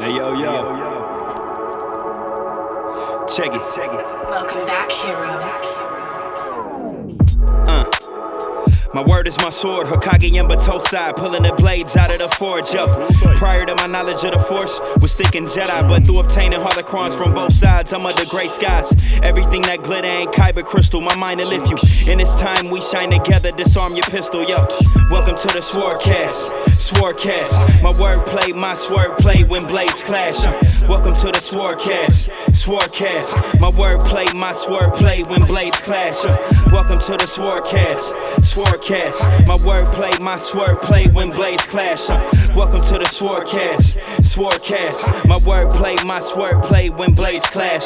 Hey, yo. Check it. Welcome back, hero. My word is my sword, Hokage and Batosai, pulling the blades out of the forge, yo. Prior to my knowledge of the Force, was thinking Jedi, but through obtaining holocrons from both sides, I'm under gray skies. Everything that glitter ain't kyber crystal, my mind to lift you. In this time we shine together, disarm your pistol, yo. Welcome to the SwordCast, my wordplay, my swordplay when blades clash. Welcome to the SwordCast, my wordplay, my swordplay when blades clash. Welcome to the SwordCast, my wordplay, my swordplay when blades clash. Welcome to the SwordCast, my wordplay, my swordplay when blades clash.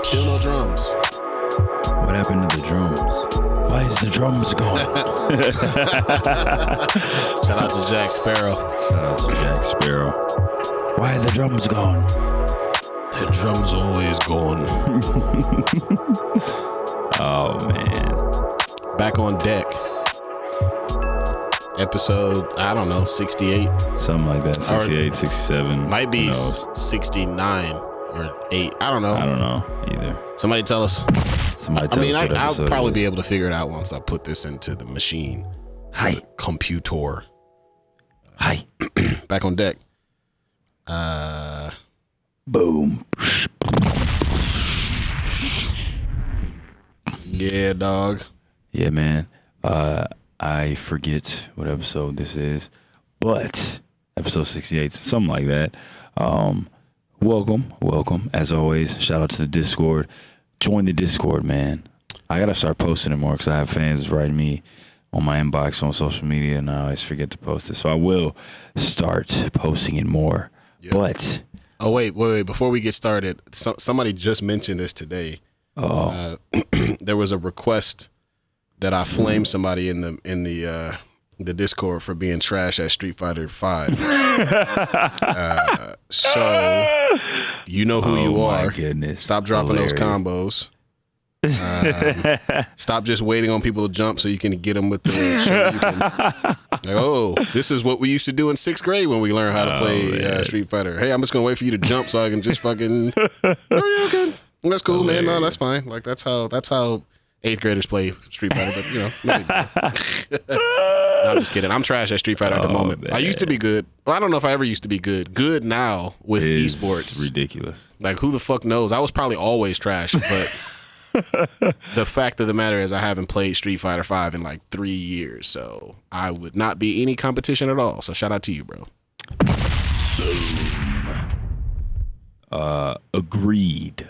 Still no drums. What happened to the drums? Why is the drums gone? Shout out to Jack Sparrow. Why are the drums gone? The drums always gone. Oh, man. Back on deck. Episode, I don't know, 68. Something like that. 68, 67. Might be 69 or 8. I don't know. I don't know either. Somebody tell us. I'll what probably be able to figure it out once I put this into the machine. Hi. The computer. Hi. Back on deck. Boom. Yeah, dog. Yeah, man. I forget what episode this is, but episode 68, something like that. Welcome. As always, shout out to the Discord. Join the Discord, man. I gotta start posting it more because I have fans writing me on my inbox on social media, and I always forget to post it. So I will start posting it more. Yep. But wait. Before we get started, somebody just mentioned this today. There was a request that I flamed somebody in the Discord for being trash at Street Fighter V. So you know who you are. My goodness. Stop dropping those combos. Stop just waiting on people to jump so you can get them with the this is what we used to do in 6th grade when we learned how to play Street Fighter. Hey, I'm just gonna wait for you to jump so I can just fucking okay. That's cool, man. No, that's fine. Like that's how 8th graders play Street Fighter, but no I'm just kidding. I'm trash at Street Fighter at the moment. Man. I used to be good. Well, I don't know if I ever used to be good. Good now with esports. Ridiculous. Like who the fuck knows? I was probably always trash, but the fact of the matter is I haven't played Street Fighter V in like 3 years, so I would not be any competition at all. So shout out to you, bro. Agreed.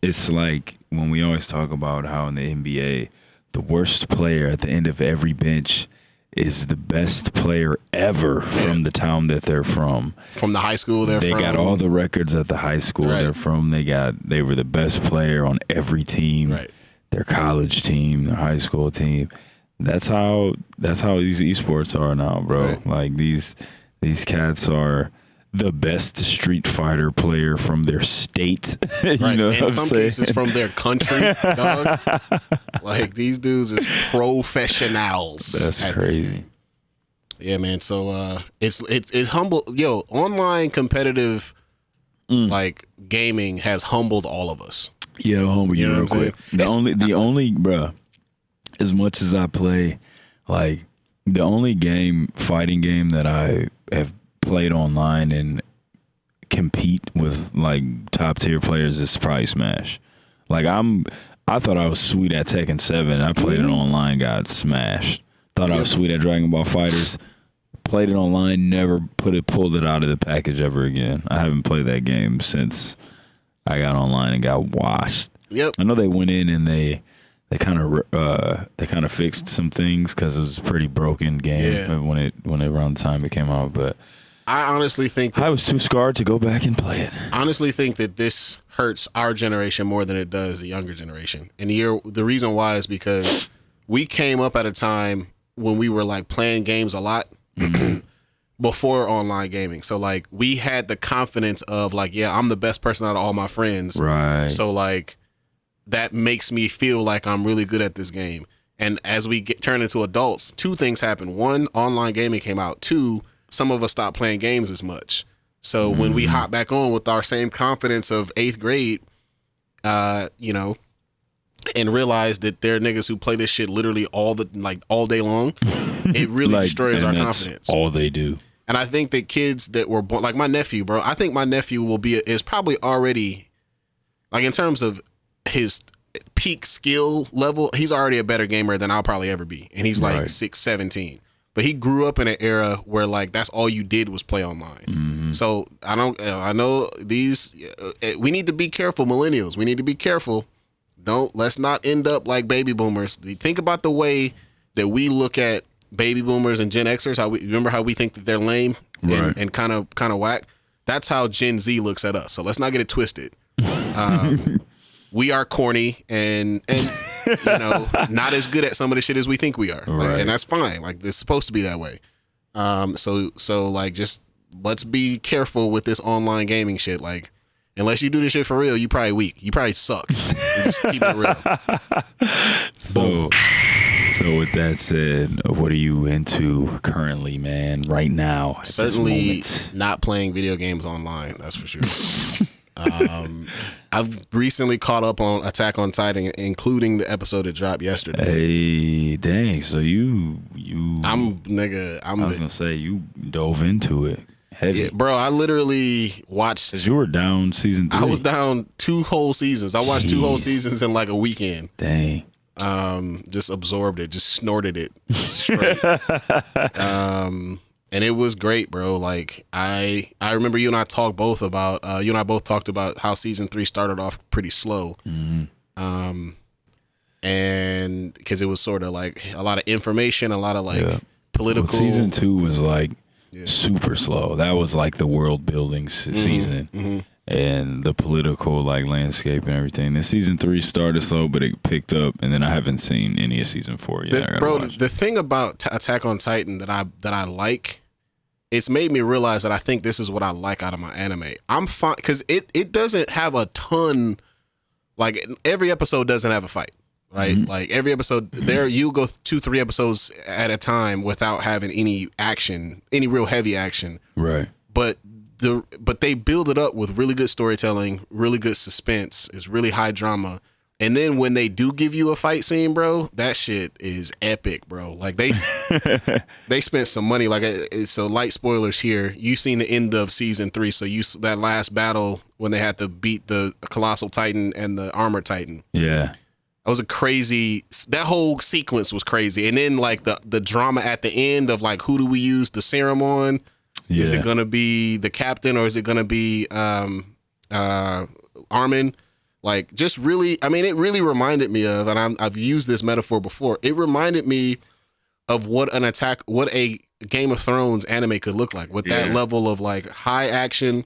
It's like when we always talk about how in the NBA, the worst player at the end of every bench is the best player ever from the town that they're from. From the high school they're from. They got all the records at the high school they're from. They were the best player on every team. Right. Their college team, their high school team. That's how these esports are now, bro. Right. Like these cats are the best Street Fighter player from their state. You know what I'm saying? In some cases from their country, dog. Like these dudes is professionals. That's crazy. Yeah, man. So it's humble. Yo, online competitive like gaming has humbled all of us. Yeah, I'll humble you real quick. The only bruh, as much as I play, like the only fighting game that I have played online and compete with like top tier players is probably Smash. Like I thought I was sweet at Tekken 7. I played it online, got smashed. Thought I was sweet at Dragon Ball FighterZ. Played it online, never pulled it out of the package ever again. I haven't played that game since I got online and got washed. Yep. I know they went in and they kind of fixed some things because it was a pretty broken game when around the time it came out, but I honestly think I was too scarred to go back and play it. I honestly think that this hurts our generation more than it does the younger generation. And the reason why is because we came up at a time when we were like playing games a lot before online gaming. So like we had the confidence of like, yeah, I'm the best person out of all my friends. Right. So like that makes me feel like I'm really good at this game. And as we turn into adults, two things happen. One, online gaming came out. Two, some of us stopped playing games as much. So when we hop back on with our same confidence of 8th grade, you know, and realize that there are niggas who play this shit literally all day long, it really destroys our confidence. All they do. And I think that kids that were born, like my nephew, bro, I think my nephew is probably already, like in terms of his peak skill level, he's already a better gamer than I'll probably ever be. And he's like 17. But he grew up in an era where like that's all you did was play online. Mm-hmm. So I know we need to be careful, millennials. We need to be careful. Let's not end up like baby boomers. Think about the way that we look at baby boomers and Gen Xers. Remember how we think that they're lame and kind of whack? That's how Gen Z looks at us. So let's not get it twisted. We are corny and you know, not as good at some of the shit as we think we are. Like, and that's fine. Like it's supposed to be that way. So like just let's be careful with this online gaming shit. Like unless you do this shit for real, you probably weak. You probably suck. Just keep it real. So with that said, what are you into currently, man, right now? Certainly not playing video games online, that's for sure. I've recently caught up on Attack on Titan, including the episode that dropped yesterday. Hey, dang. So you I was gonna say you dove into it. Heavy. Yeah, bro, I literally watched. 'Cause you were down season 3. I was down 2 whole seasons. I watched 2 whole seasons in like a weekend. Dang. Just absorbed it, just snorted it straight. And it was great, bro. Like I remember you and I talked both about talked about how season 3 started off pretty slow. Mm-hmm. And because it was sort of like a lot of information, a lot of like political. Well, season 2 was like super slow. That was like the world building season. Mm-hmm. And the political like landscape and everything. Then season 3 started slow, but it picked up. And then I haven't seen any of season 4 yet. The thing about Attack on Titan that I like, it's made me realize that I think this is what I like out of my anime. I'm fine because it doesn't have a ton. Like every episode doesn't have a fight, right? Mm-hmm. Like every episode, you go 2-3 episodes at a time without having any action, any real heavy action, right? But they build it up with really good storytelling, really good suspense. It's really high drama. And then when they do give you a fight scene, bro, that shit is epic, bro. Like they spent some money. Like so, light spoilers here. You seen the end of season 3, so that last battle when they had to beat the Colossal Titan and the Armored Titan. Yeah, that was a crazy. That whole sequence was crazy. And then like the drama at the end of like who do we use the serum on? Yeah. Is it gonna be the captain or is it gonna be Armin? Like, just really, I mean, it really reminded me of, and I've used this metaphor before, it reminded me of what a Game of Thrones anime could look like with that level of, like, high action.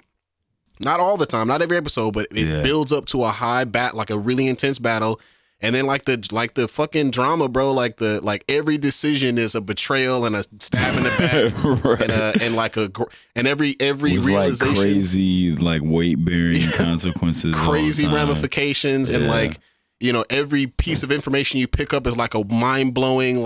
Not all the time, not every episode, but it builds up to a high like a really intense battle. And then like the fucking drama, bro, like every decision is a betrayal and a stab in the back, right. and every with realization, like crazy like weight bearing consequences, crazy ramifications, and like every piece of information you pick up is like a mind blowing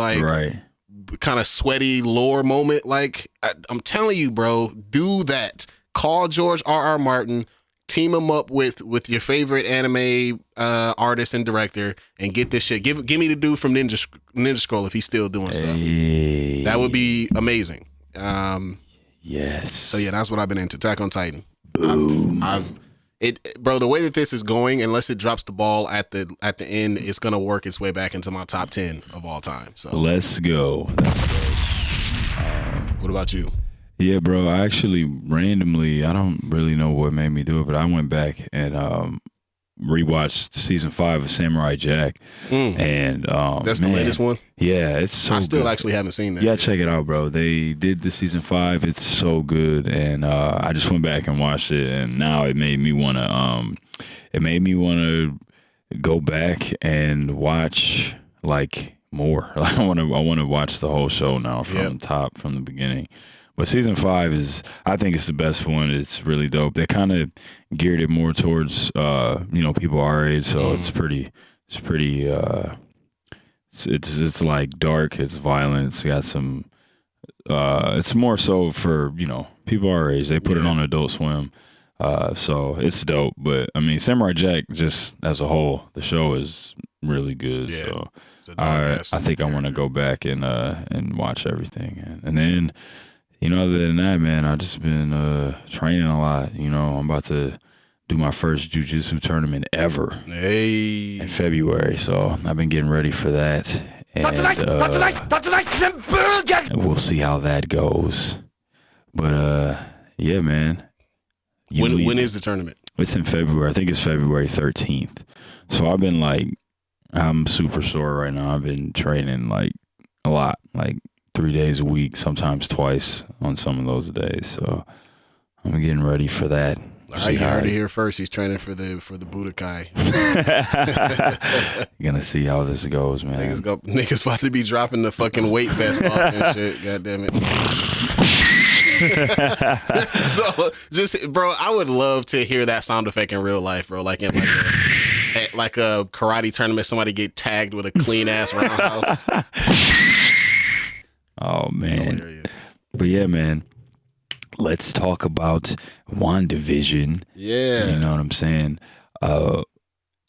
kind of sweaty lore moment. Like I'm telling you, bro, do that. Call George R.R. Martin. Team him up with your favorite anime artist and director and get this shit. Give me the dude from Ninja Scroll if he's still doing stuff. That would be amazing. Yes. So yeah, that's what I've been into. Attack on Titan. Boom. Bro, the way that this is going, unless it drops the ball at the end, it's gonna work its way back into my top 10 of all time. So let's go. What about you? Yeah, bro, I actually randomly, I don't really know what made me do it, but I went back and rewatched season 5 of Samurai Jack. And that's the latest one? Yeah, it's so I still good. Actually haven't seen that. Yeah, check it out, bro. They did the season 5. It's so good. And I just went back and watched it, and now it made me want to go back and watch like more. I want to watch the whole show now from the beginning. But season 5 I think it's the best one. It's really dope. They kind of geared it more towards, people our age. So it's like dark. It's violent. It's got some It's more so for people our age. They put it on Adult Swim, so it's dope. But I mean, Samurai Jack just as a whole, the show is really good. Yeah. So I It's a think I want to go back and watch everything, and then other than that, man, I've just been training a lot. I'm about to do my first jiu-jitsu tournament ever in February, so I've been getting ready for that, and we'll see how that goes. But yeah, man. When is the tournament? It's in February. I think it's February 13th. So I've been I'm super sore right now. I've been training a lot, 3 days a week, sometimes twice on some of those days. So I'm getting ready for that. All right, you heard it here first. He's training for the Budokai. You're gonna see how this goes, man. Niggas about to be dropping the fucking weight vest off and shit. God damn it. So just, bro, I would love to hear that sound effect in real life, bro. Like in like a karate tournament, somebody get tagged with a clean ass roundhouse. Oh man. Hilarious. But yeah, man. Let's talk about WandaVision. Yeah. You know what I'm saying?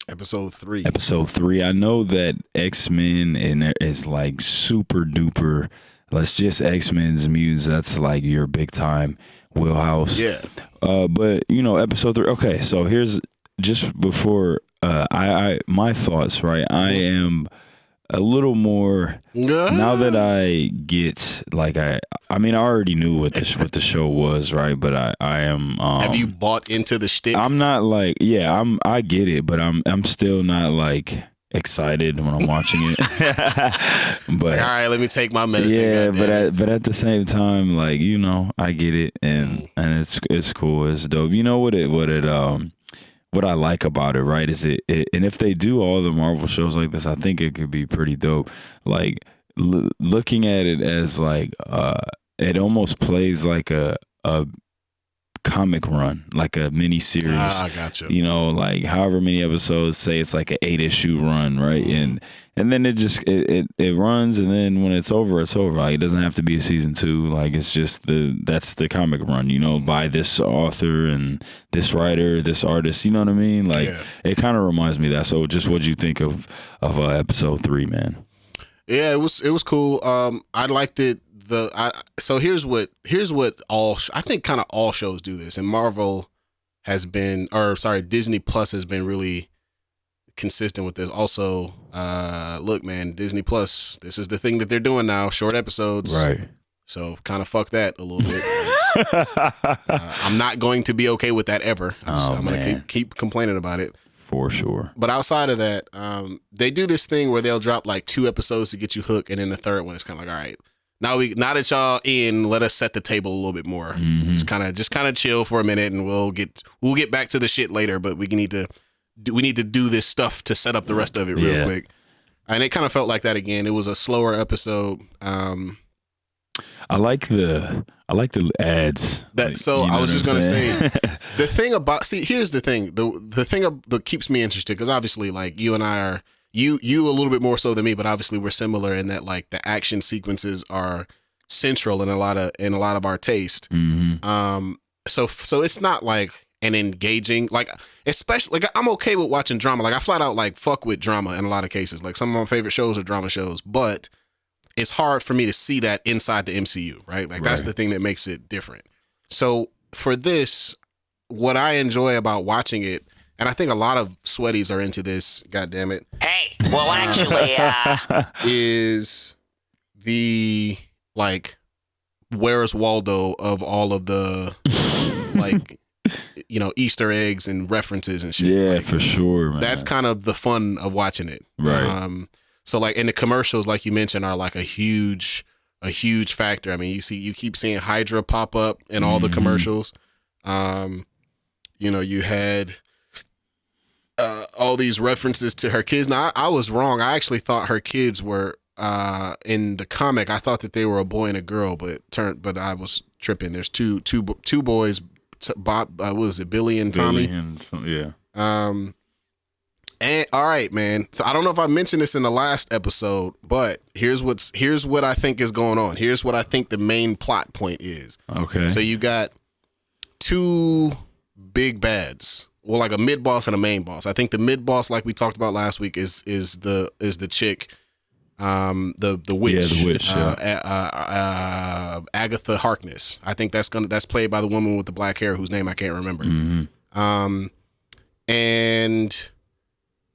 Episode 3. Episode 3. I know that X-Men is super duper. Let's just X-Men's muse. That's your big time wheelhouse. Yeah. But episode 3. Okay, so here's just before my thoughts. Right, I am a little more now that I get I mean I already knew what the show was, right? But I am. Have you bought into the shtick? I'm not I get it, but I'm still not excited when I'm watching it. But all right, let me take my medicine. Yeah, but at the same time, I get it, and it's cool, it's dope. You know what I like about it, right, is it and if they do all the Marvel shows like this, I think it could be pretty dope. Looking at it as it almost plays like a comic run, like a mini series. Gotcha. However many episodes, say it's like an 8-issue run, right? And then it just it runs, and then when it's over, it's over. It doesn't have to be a season 2. It's just that's the comic run, by this author and this writer, this artist. You know what I mean? It kind of reminds me of that. So, just what'd you think of episode 3, man? Yeah, it was cool. I liked it. So here's what I think kind of all shows do this, and Marvel has been, Disney Plus has been really consistent with this. Also, look, man, Disney Plus, this is the thing that they're doing now, short episodes. Right. So kind of fuck that a little bit. I'm not going to be okay with that ever. I'm going to keep complaining about it. For sure. But outside of that, they do this thing where they'll drop 2 episodes to get you hooked, and then the third one is kind of all right. Now that y'all in, let us set the table a little bit more. Mm-hmm. Just kind of chill for a minute, and we'll get back to the shit later. But we need to do this stuff to set up the rest of it real quick. And it kind of felt like that again. It was a slower episode. I like the ads. I was just gonna say the thing about here's the thing. The thing that keeps me interested, because obviously you and I are. You a little bit more so than me, but obviously we're similar in that the action sequences are central in a lot of our taste. Mm-hmm. So it's not an engaging especially I'm okay with watching drama. I flat out fuck with drama in a lot of cases. Some of my favorite shows are drama shows, but it's hard for me to see that inside the MCU, right? That's the thing that makes it different. So for this, what I enjoy about watching it, and I think a lot of sweaties are into this, God damn it. Hey, well, actually, is the, Where's Waldo of all of the, Easter eggs and references and shit. Yeah, for sure, man. That's kind of the fun of watching it. Right. So, and the commercials, like you mentioned, are, a huge factor. I mean, you keep seeing Hydra pop up in all the commercials. You had... all these references to her kids. Now, I was wrong. I actually thought her kids were in the comic. I thought that they were a boy and a girl, but I was tripping. There's two boys. Bob, what was it? Billy and Tommy. Yeah. And all right, man. So I don't know if I mentioned this in the last episode, but here's what I think is going on. Here's what I think the main plot point is. Okay. So you got two big bads. Well, like a mid boss and a main boss. I think the mid boss, like we talked about last week, is the chick, the witch. Yeah, the witch. Agatha Harkness. I think that's played by the woman with the black hair whose name I can't remember. Mm-hmm. And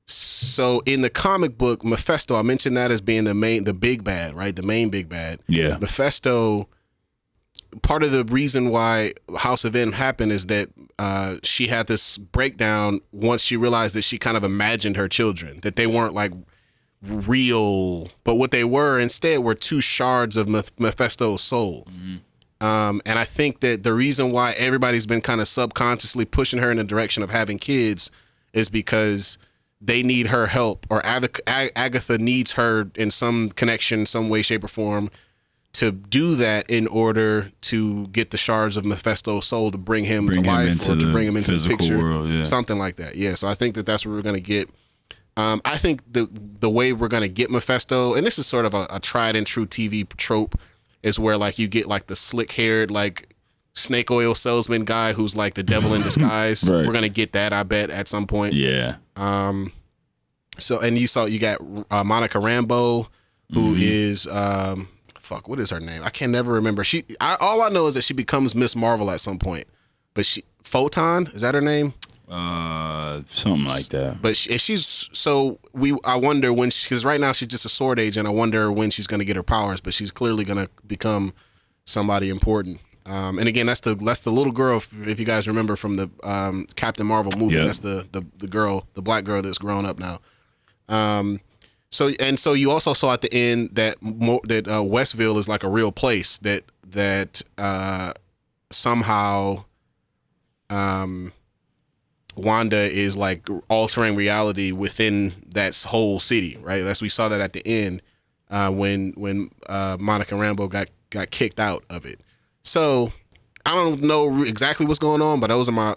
so in the comic book, Mephisto, I mentioned that as being the big bad, right? The main big bad. Yeah. Mephisto. Part of the reason why House of M happened is that she had this breakdown once she realized that she kind of imagined her children, that they weren't like real, but what they were instead were two shards of Mephisto's soul. And I think that the reason why everybody's been kind of subconsciously pushing her in the direction of having kids is because they need her help, or Agatha needs her in some connection, some way, shape, or form, to do that in order to get the shards of Mephisto's soul to bring him to life, or to bring him into the picture, world, something like that. Yeah, so I think that's what we're going to get. I think the way we're going to get Mephisto, and this is sort of a tried and true TV trope, is where like you get like the slick haired like snake oil salesman guy who's like the devil in disguise. Right. We're going to get that, I bet, at some point. Yeah. So, and you got Monica Rambeau, who is what is her name? I can never remember. All I know is that she becomes Miss Marvel at some point. But Photon, is that her name? Something like that. But I wonder when, because right now she's just a sword agent. I wonder when she's going to get her powers. But she's clearly going to become somebody important. And again, that's the little girl. If you guys remember from the Captain Marvel movie, that's the girl, the black girl that's grown up now. So you also saw at the end that Westville is like a real place that somehow Wanda is like altering reality within that whole city, right? We saw that at the end when Monica Rambeau got kicked out of it. So I don't know exactly what's going on, but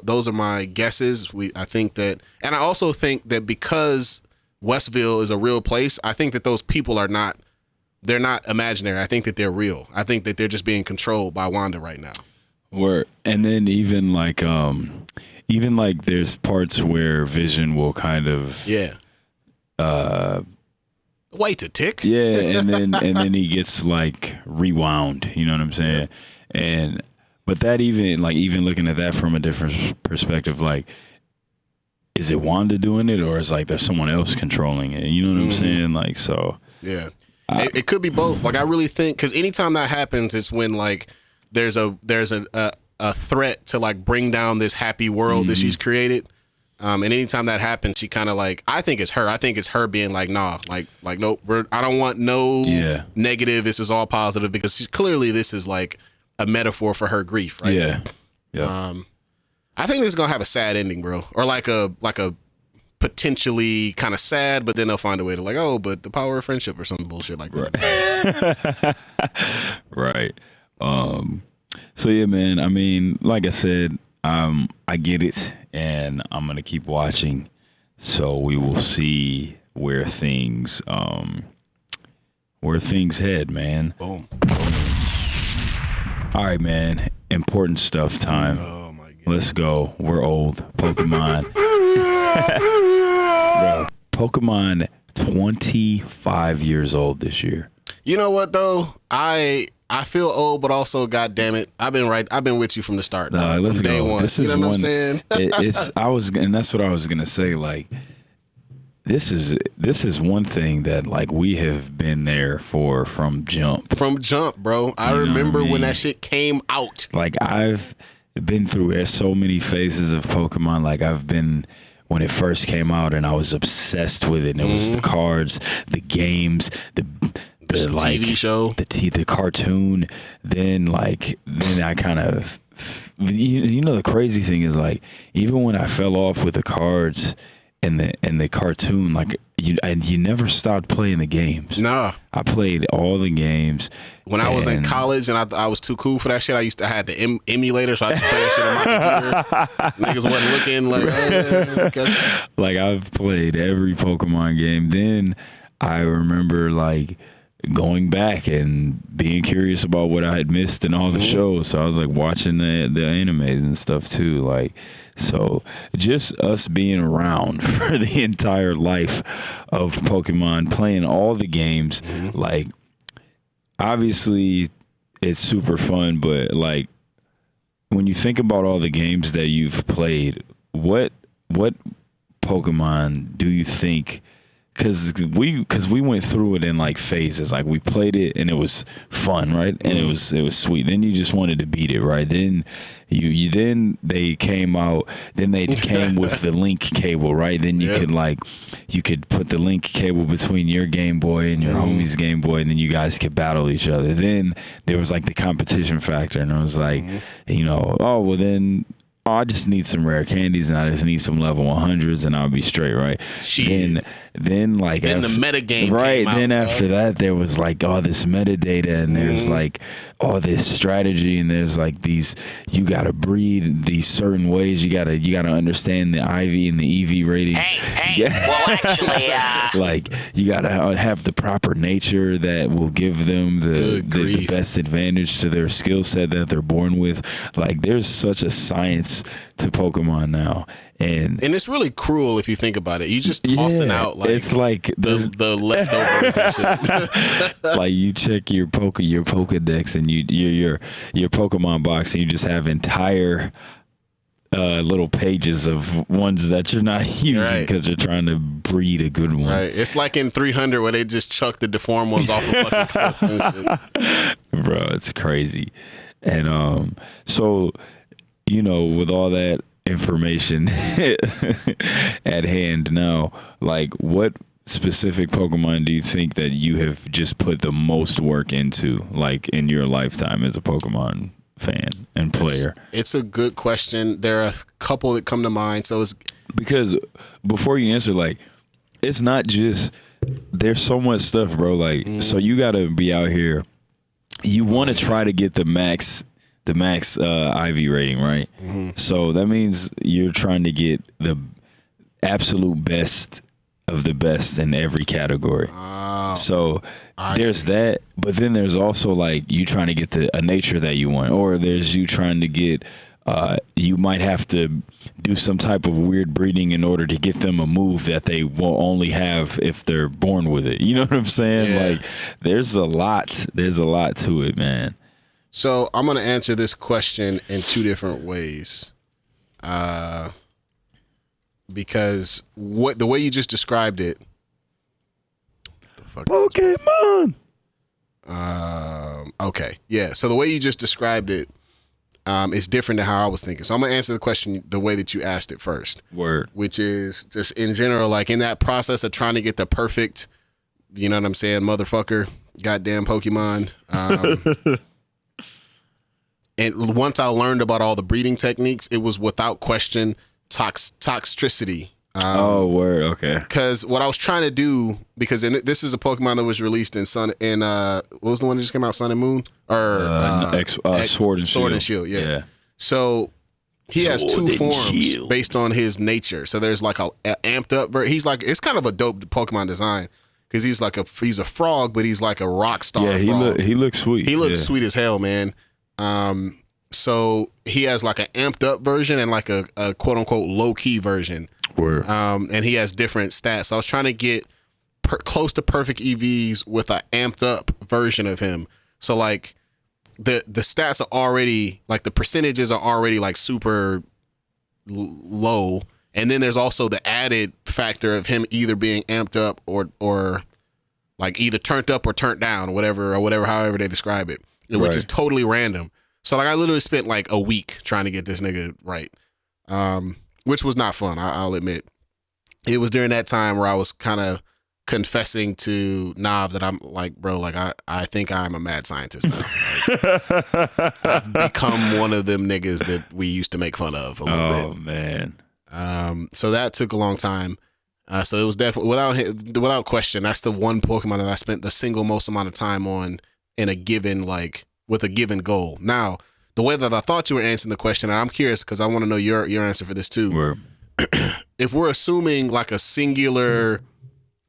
those are my guesses. I think that, and I also think that because Westville is a real place, I think that those people they're not imaginary. I think that they're real. I think that they're just being controlled by Wanda right now. And then even like there's parts where Vision will kind of wait to tick. Yeah, and then he gets like rewound, you know what I'm saying? But that even looking at that from a different perspective, like, is it Wanda doing it, or is like there's someone else controlling it? You know what I'm saying? Like, so yeah, it could be both. Like, I really think, because anytime that happens, it's when like there's a threat to like bring down this happy world that she's created. And anytime that happens, she kind of like, I think it's her being like, nah, like nope, I don't want no negative. This is all positive, because this is like a metaphor for her grief, right? Yeah. I think this is gonna have a sad ending, bro, or like a potentially kind of sad, but then they'll find a way to like, oh, but the power of friendship or some bullshit like that. Right. So yeah, man. I mean, like I said, I get it, and I'm gonna keep watching. So we will see where things head, man. Boom. All right, man. Important stuff time. Oh my god. Let's go. We're old. Pokemon. Bro, Pokemon 25 years old this year. You know what though? I feel old, but also, God damn it, I've been with you from the start. Let's from day go. one. This is what I'm saying? And that's what I was gonna say. Like, this is one thing that like we have been there for from jump. From jump, bro. I remember when that shit came out. Like, I've been through so many phases of Pokemon. Like, I've been when it first came out, and I was obsessed with it. And it was the cards, the games, the like TV show, the cartoon. Then I kind of, the crazy thing is, like, even when I fell off with the cards and the cartoon, like, you never stopped playing the games. Nah. I played all the games. When I was in college and I was too cool for that shit, I had the emulator, so I just played that shit on my computer. Niggas wasn't looking like, like I've played every Pokemon game. Then I remember like going back and being curious about what I had missed in all the shows. So I was like watching the animes and stuff too. Like, so just us being around for the entire life of Pokemon, playing all the games, like obviously it's super fun, but like when you think about all the games that you've played, what Pokemon do you think? Because we went through it in like phases. Like we played it and it was fun, right? And it was sweet. Then you just wanted to beat it, right? Then then they came out. Then they came with the link cable, right? Then you could put the link cable between your Game Boy and your homie's Game Boy, and then you guys could battle each other. Then there was like the competition factor, and it was like, I just need some rare candies and I just need some level 100s and I'll be straight, right? Shit. Then like then after, the metagame right? came Then out, after that, there was like all this metadata and there's like all this strategy and there's like these. You gotta breed these certain ways. You gotta understand the IV and the EV ratings. Hey. Well, actually, like you gotta have the proper nature that will give them the best advantage to their skill set that they're born with. Like there's such a science to Pokemon now, and it's really cruel if you think about it. You just tossing out like it's like the leftovers and shit. Like you check your Pokedex and your Pokemon box and you just have entire little pages of ones that you're not using because you're trying to breed a good one. Right. It's like in 300 where they just chuck the deformed ones off a fucking cliff and shit. Bro, it's crazy. And so, with all that information at hand now, like what specific Pokemon do you think that you have just put the most work into, like in your lifetime as a Pokemon fan and player? It's a good question. There are a couple that come to mind. So it's because before you answer, like it's not just there's so much stuff, bro. Like so you got to be out here. You want to try to get the max IV rating, right? So that means you're trying to get the absolute best of the best in every category. So there's that, but then there's also like you trying to get a nature that you want, or there's you trying to get you might have to do some type of weird breeding in order to get them a move that they will only have if they're born with it. You know what I'm saying? Yeah. Like there's a lot to it, man. So I'm going to answer this question in two different ways. Because the way you just described it. The fuck Pokemon. Okay. Yeah. So the way you just described it is different than how I was thinking. So I'm going to answer the question the way that you asked it first. Word. Which is just in general, like in that process of trying to get the perfect, you know what I'm saying, motherfucker, goddamn Pokemon. And once I learned about all the breeding techniques, it was without question toxicity. Word. Okay. Because what I was trying to do, because this is a Pokemon that was released in what was the one that just came out, Sun and Moon? Or Sword and Shield. Yeah. So he has two forms based on his nature. So there's like a amped up version. He's like, it's kind of a dope Pokemon design. Because he's a frog, but he's like a rock star frog. He looks sweet. He looks sweet as hell, man. So he has like an amped up version and like a quote unquote low key version. Word. And he has different stats. So I was trying to get close to perfect EVs with an amped up version of him. So like the stats are already like the percentages are already like super low. And then there's also the added factor of him either being amped up or like either turned up or turned down, however they describe it, which is totally random. So like I literally spent like a week trying to get this nigga right, which was not fun. I'll admit. It was during that time where I was kind of confessing to Nav that I'm like, bro, like I think I'm a mad scientist now. Like, I've become one of them niggas that we used to make fun of a little bit. Oh man. So that took a long time. So it was definitely without question. That's the one Pokemon that I spent the single most amount of time on in a given with a given goal. Now, the way that I thought you were answering the question, and I'm curious because I want to know your answer for this too. Where, if we're assuming like a singular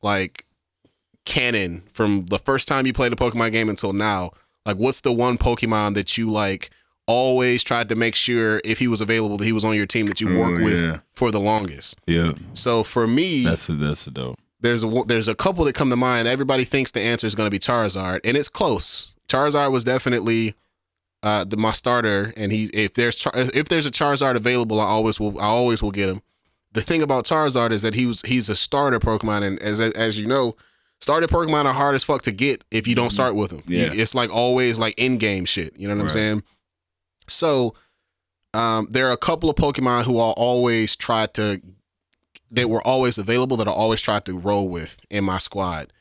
like canon from the first time you played a Pokemon game until now, like what's the one Pokemon that you like always tried to make sure if he was available that he was on your team that you work with for the longest? Yeah. So for me, that's a dope. There's a couple that come to mind. Everybody thinks the answer is going to be Charizard, and it's close. Charizard was definitely my starter, and if there's a Charizard available, I always will get him. The thing about Charizard is that he's a starter Pokemon, and as you know, starter Pokemon are hard as fuck to get if you don't start with them. Yeah. It's like always like in game shit. You know what I'm saying? So there are a couple of Pokemon who they were always available that I always tried to roll with in my squad.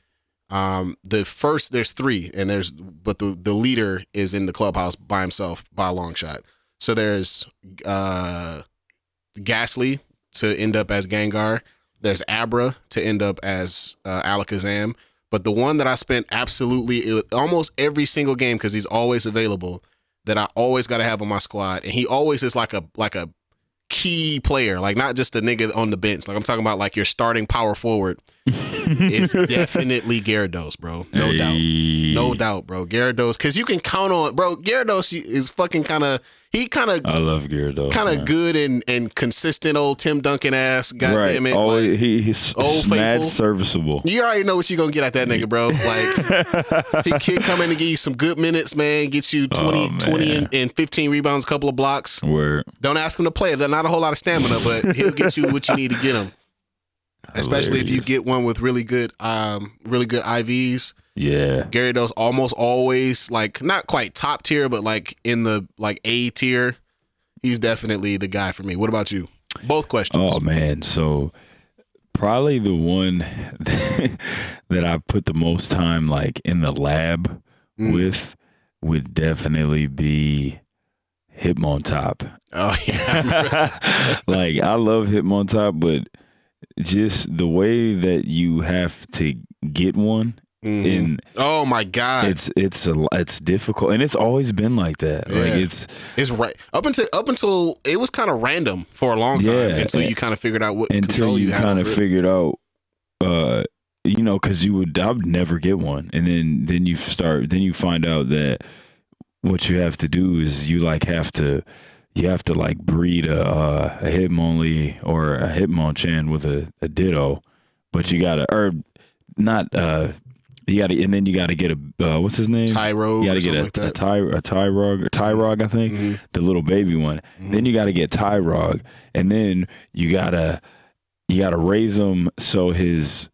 There's three, and but the leader is in the clubhouse by himself by a long shot. So there's Ghastly to end up as Gengar. There's Abra to end up as Alakazam. But the one that I spent almost every single game, because he's always available, that I always got to have on my squad, and he always is like a key player, like not just a nigga on the bench. Like I'm talking about like your starting power forward. It's definitely Gyarados, bro. No doubt, bro. Gyarados, because you can count on, bro. Gyarados is fucking I love Gyarados. Kind of good and consistent old Tim Duncan ass. God damn it. Like, he's old mad serviceable. You already know what you're going to get at that nigga, bro. Like, he kid come in and give you some good minutes, man. Gets you 20 and 15 rebounds, a couple of blocks. Word. Don't ask him to play. There's not a whole lot of stamina, but he'll get you what you need to get him. Especially if you get one with really good IVs. Yeah. Gyarados almost always like not quite top tier, but like in the like A tier. He's definitely the guy for me. What about you? Both questions. Oh man, so probably the one that I put the most time like in the lab with would definitely be Hitmontop. Oh yeah. Like I love Hitmontop, but just the way that you have to get one in oh my god, it's difficult, and it's always been like that. Yeah. Like it's right up until it was kind of random for a long time until you kind of figured out what control you had. Figured out because I would never get one, and then you find out that what you have to do is you have to like breed a Hitmonlee or a Hitmonchan with a Ditto, but you gotta and then you gotta get a what's his name? Tyro. You gotta get a Tyrog, I think, the little baby one. Then you gotta get Tyrog, and then you gotta raise him so his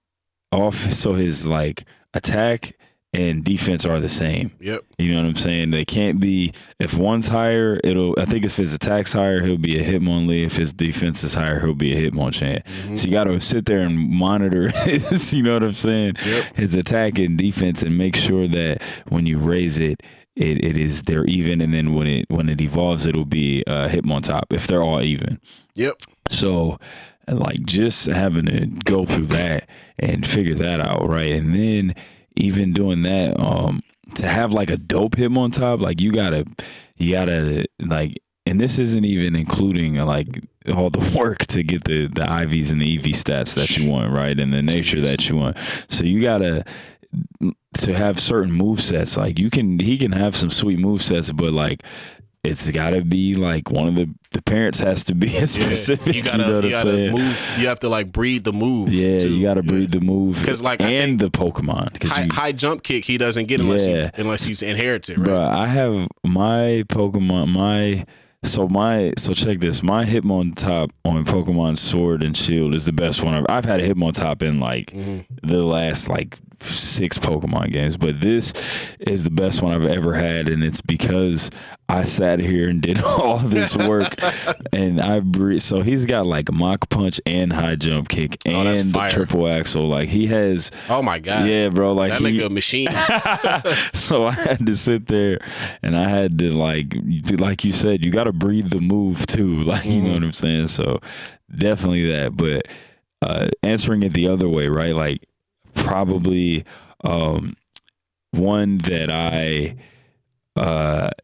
like attack and defense are the same. Yep. You know what I'm saying? They can't be, if one's higher, I think if his attack's higher, he'll be a Hitmonlee. If his defense is higher, he'll be a Hitmonchan. So you got to sit there and monitor his, you know what I'm saying? Yep. His attack and defense, and make sure that when you raise it, they're even, and then when it evolves, it'll be Hitmontop if they're all even. Yep. So like just having to go through that and figure that out, right? And then even doing that, to have like a dope Hitmontop, like you gotta like, and this isn't even including like all the work to get the IVs and the EV stats that you want, right? And the nature that you want. So you gotta to have certain move sets. Like he can have some sweet move sets, but like it's gotta be like one of the parents has to be specific. You gotta move. You have to like breed the move. Yeah, too. You gotta breed the move, because like and the Pokemon. High jump kick he doesn't get unless he's inherited. Right. Bro, I have my Pokemon. So check this. My Hitmontop on Pokemon Sword and Shield is the best one I've had a Hitmontop in like the last like 6 Pokemon games, but this is the best one I've ever had, and it's because I sat here and did all this work, and so he's got like Mach Punch and high jump kick and the triple axle. Like he has. Oh my god. Yeah, bro. Like that nigga a machine. So I had to sit there, and I had to like you said, you got to breathe the move too. Like you know what I'm saying. So definitely that, but answering it the other way, right? Like probably one that I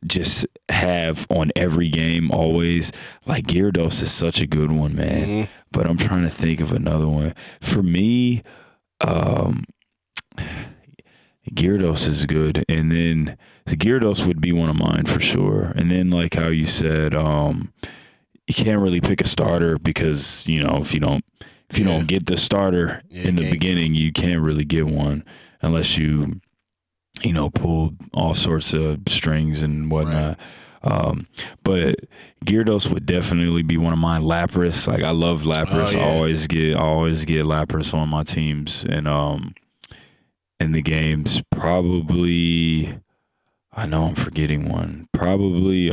just have on every game always. Like Gyarados is such a good one, man. Mm-hmm. But I'm trying to think of another one. For me, Gyarados is good, and then Gyarados would be one of mine for sure. And then like how you said, you can't really pick a starter because if you don't get the starter in the beginning, you can't really get one unless you pull all sorts of strings and whatnot. Right. But Gyarados would definitely be one of mine. Lapras, like I love Lapras. I always get Lapras on my teams and in the games. Probably, I know I'm forgetting one. Probably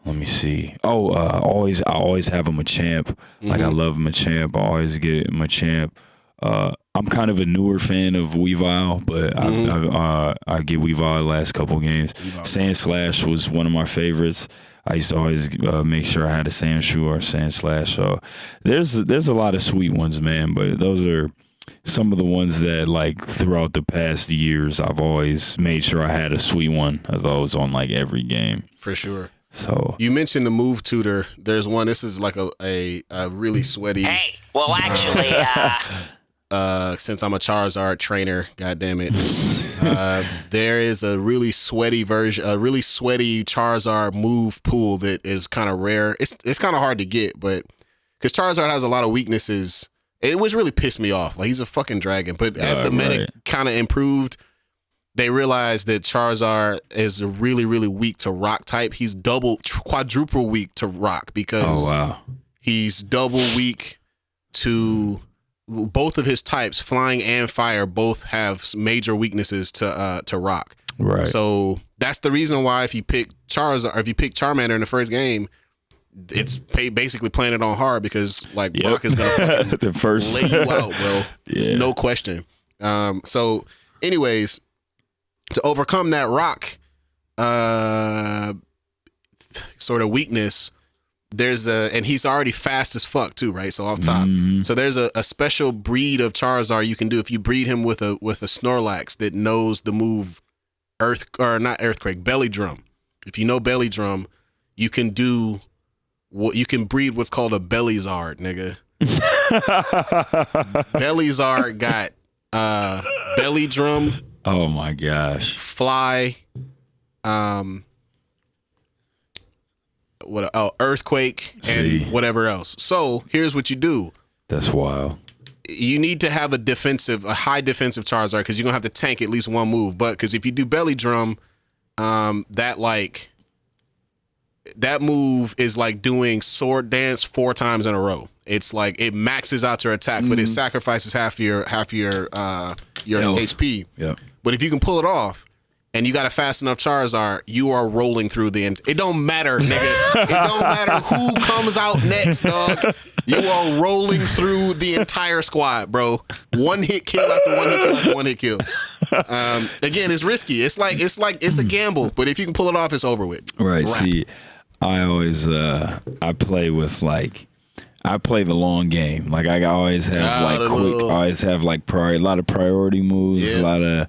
let me see. I always have a Machamp. Mm-hmm. Like I love Machamp. I always get Machamp. I'm kind of a newer fan of Weavile, but I get Weavile the last couple games. Sandslash was one of my favorites. I used to always make sure I had a Sandshoe or a Sandslash. So there's a lot of sweet ones, man. But those are some of the ones that like throughout the past years I've always made sure I had a sweet one of those on like every game. For sure. So you mentioned the move tutor. There's one. This is like a really sweaty. Hey, well, actually, since I'm a Charizard trainer, God damn it, there is a really sweaty version, a really sweaty Charizard move pool that is kind of rare. It's kind of hard to get, but because Charizard has a lot of weaknesses, it was really pissed me off. Like he's a fucking dragon, but as the meta kind of improved, they realized that Charizard is really, really weak to rock type. He's quadruple weak to rock because he's double weak to both of his types, flying and fire, both have major weaknesses to rock. Right. So that's the reason why if you pick Charizard, or if you pick Charmander in the first game, it's basically playing it on hard because like rock is gonna fucking the first lay you out, bro. It's no question. So, anyways. To overcome that rock sort of weakness, and he's already fast as fuck too, right? So off top. Mm-hmm. So there's a special breed of Charizard you can do if you breed him with a Snorlax that knows the move Belly Drum. If you know Belly Drum, you can breed what's called a Bellyzard, nigga. Bellyzard got Belly Drum. Oh my gosh. Fly, Earthquake, and whatever else. So here's what you do. That's wild. You need to have a high defensive Charizard because you're gonna have to tank at least one move. But because if you do Belly Drum, that move is like doing Sword Dance 4 times in a row. It's like it maxes out your attack, but it sacrifices half your HP. Yeah. But if you can pull it off, and you got a fast enough Charizard, you are rolling through it don't matter, nigga. It don't matter who comes out next, dog. You are rolling through the entire squad, bro. One hit kill after one hit kill after one hit kill. Again, it's risky. It's a gamble, but if you can pull it off, it's over with. Right. See, I always I play the long game. Like I always have a lot of priority moves, a lot of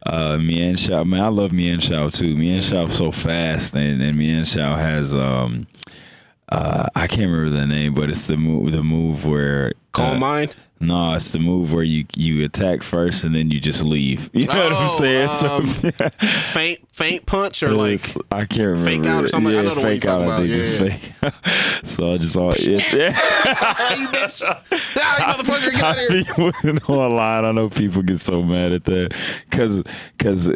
Mienshao. Man, I love Mienshao too. Mienshao's so fast, and Mienshao has I can't remember the name, but it's the move where Calm Mind. No, it's the move where you attack first and then you just leave. You know what I'm saying? Faint punch or like I can't remember. Fake out or something. Yeah, I know the fake one you're talking out. about. I think it's fake. So I just you bitch! You motherfucker, get out of here! You wouldn't know a lot. I know people get so mad at that because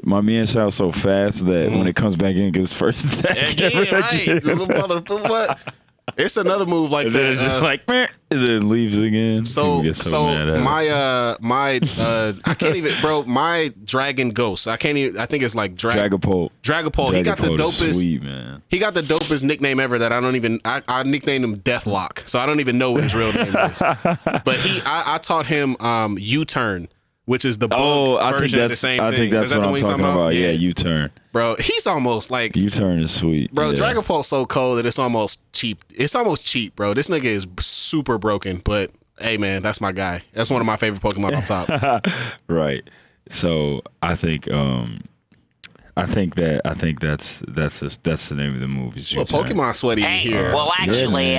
my Mienshao's so fast that when it comes back in, it gets first attack. Right? Little motherfucker, what? It's another move like and that. then it's just like and then leaves again. So my I can't even, bro. My Dragon Ghost. I can't even. I think it's like Dragapult. He got the dopest. Sweet, man. He got the dopest nickname ever that I don't even. I nicknamed him Deathlock, so I don't even know what his real name is. But I taught him U-turn. which is the book version of the same thing. I think that's what I'm talking about. Yeah, U-Turn. Bro, he's almost like... U-Turn is sweet. Bro, Dragon Ball's so cold that it's almost cheap. It's almost cheap, bro. This nigga is super broken, but hey, man, that's my guy. That's one of my favorite Pokemon on top. Right. So I think that's the name of the movie. Well, Pokemon Sweaty Hey, here. well, actually,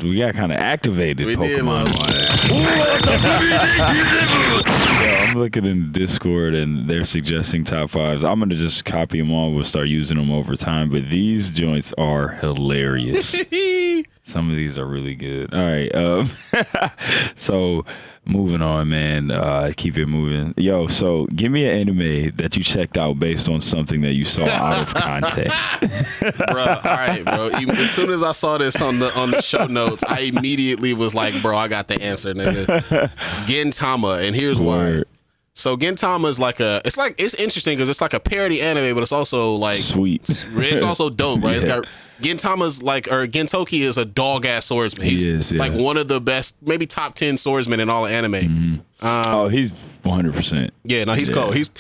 we got kind of activated We did, Pokemon. I'm looking in Discord and they're suggesting top fives. I'm gonna just copy them all. We'll start using them over time. But these joints are hilarious. Some of these are really good. All right. So moving on, man. Keep it moving. Yo, so give me an anime that you checked out based on something that you saw out of context. Bro, all right, bro. As soon as I saw this on the show notes, I immediately was like, bro, I got the answer, nigga. Gintama, and here's why. So Gintama is it's interesting because it's like a parody anime, but it's also like sweet. It's also dope, right? Yeah. It's got Gintama's Gintoki is a dog ass swordsman. He's like one of the best, maybe top 10 swordsmen in all of anime. Mm-hmm. He's 100%. Yeah, no, he's cool. He's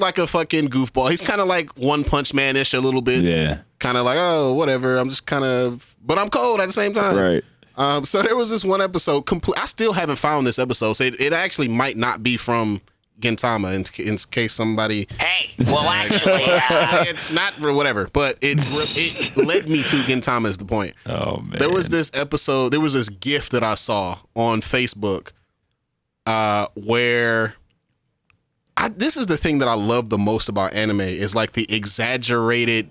like a fucking goofball. He's kind of like One Punch Man-ish a little bit. Yeah. Kind of like, oh, whatever. I'm just kind of, but I'm cold at the same time. Right. So there was this one episode. I still haven't found this episode. So it actually might not be from Gintama in case somebody. hey, well, actually, It's not for whatever, but it led me to Gintama is the point. Oh man. There was this episode. There was this GIF that I saw on Facebook, where this is the thing that I love the most about anime is like the exaggerated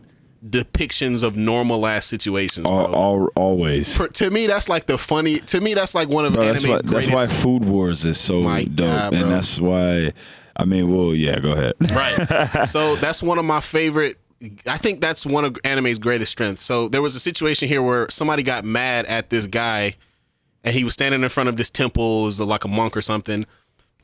depictions of normal ass situations. Always. To me, that's like to me, that's like one of anime's greatest. That's why Food Wars is so dope, God, and that's why. I mean, well, yeah, go ahead. Right. So that's one of my favorite. I think that's one of anime's greatest strengths. So there was a situation here where somebody got mad at this guy, and he was standing in front of this temple, as like a monk or something,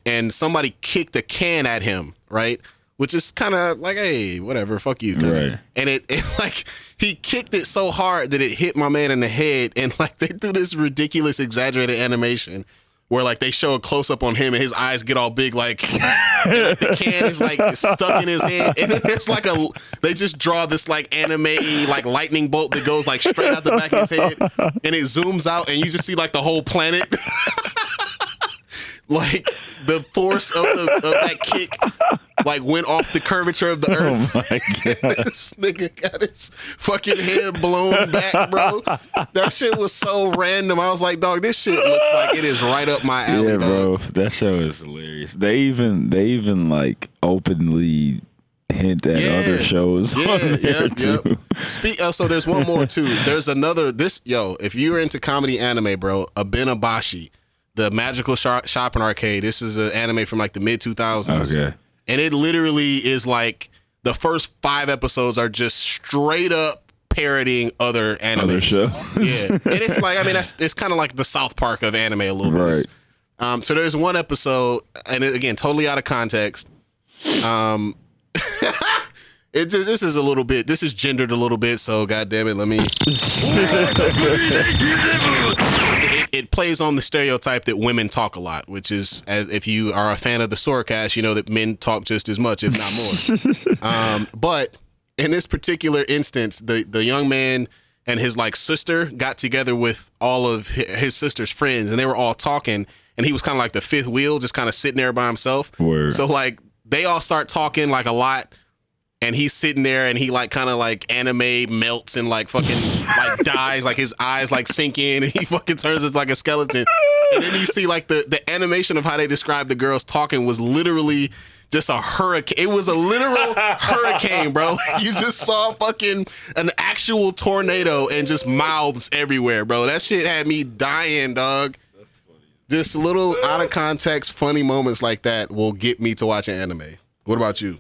and somebody kicked a can at him, right? Which is kind of like, hey, whatever, fuck you. Right. And it like, he kicked it so hard that it hit my man in the head. And like, they do this ridiculous, exaggerated animation where like they show a close up on him and his eyes get all big, like, and, like the can is like stuck in his head. And then there's like they just draw this like anime, like lightning bolt that goes like straight out the back of his head. And it zooms out and you just see like the whole planet. Like the force of that kick, like went off the curvature of the earth. Oh my God. This nigga got his fucking head blown back, bro. That shit was so random. I was like, dog, this shit looks like it is right up my alley, Yeah, bro. dog. That show is hilarious. They even like openly hint at other shows on there too. So there's one more too. There's another. If you're into comedy anime, bro, Abenabashi. The Magical Shopping Arcade. This is an anime from like the mid 2000s. Okay. And it literally is like the first 5 episodes are just straight up parodying other animes. Other shows. Yeah. And it's like, I mean, it's kind of like the South Park of anime a little bit. Right. So there's one episode, and again, totally out of context. This is gendered a little bit, so God damn it, let me. It plays on the stereotype that women talk a lot, which is, as if you are a fan of the SwordCast, you know that men talk just as much, if not more. But in this particular instance, the young man and his like sister got together with all of his sister's friends, and they were all talking, and he was kind of like the fifth wheel, just kind of sitting there by himself. Word. So like they all start talking like a lot. And he's sitting there and he like kind of like anime melts and like fucking like dies, like his eyes like sink in and he fucking turns into like a skeleton. And then you see like the animation of how they described the girls talking was literally just a hurricane. It was a literal hurricane, bro. You just saw fucking an actual tornado and just mouths everywhere, bro. That shit had me dying, dog. That's funny. Just little out of context funny moments like that will get me to watch an anime. What about you?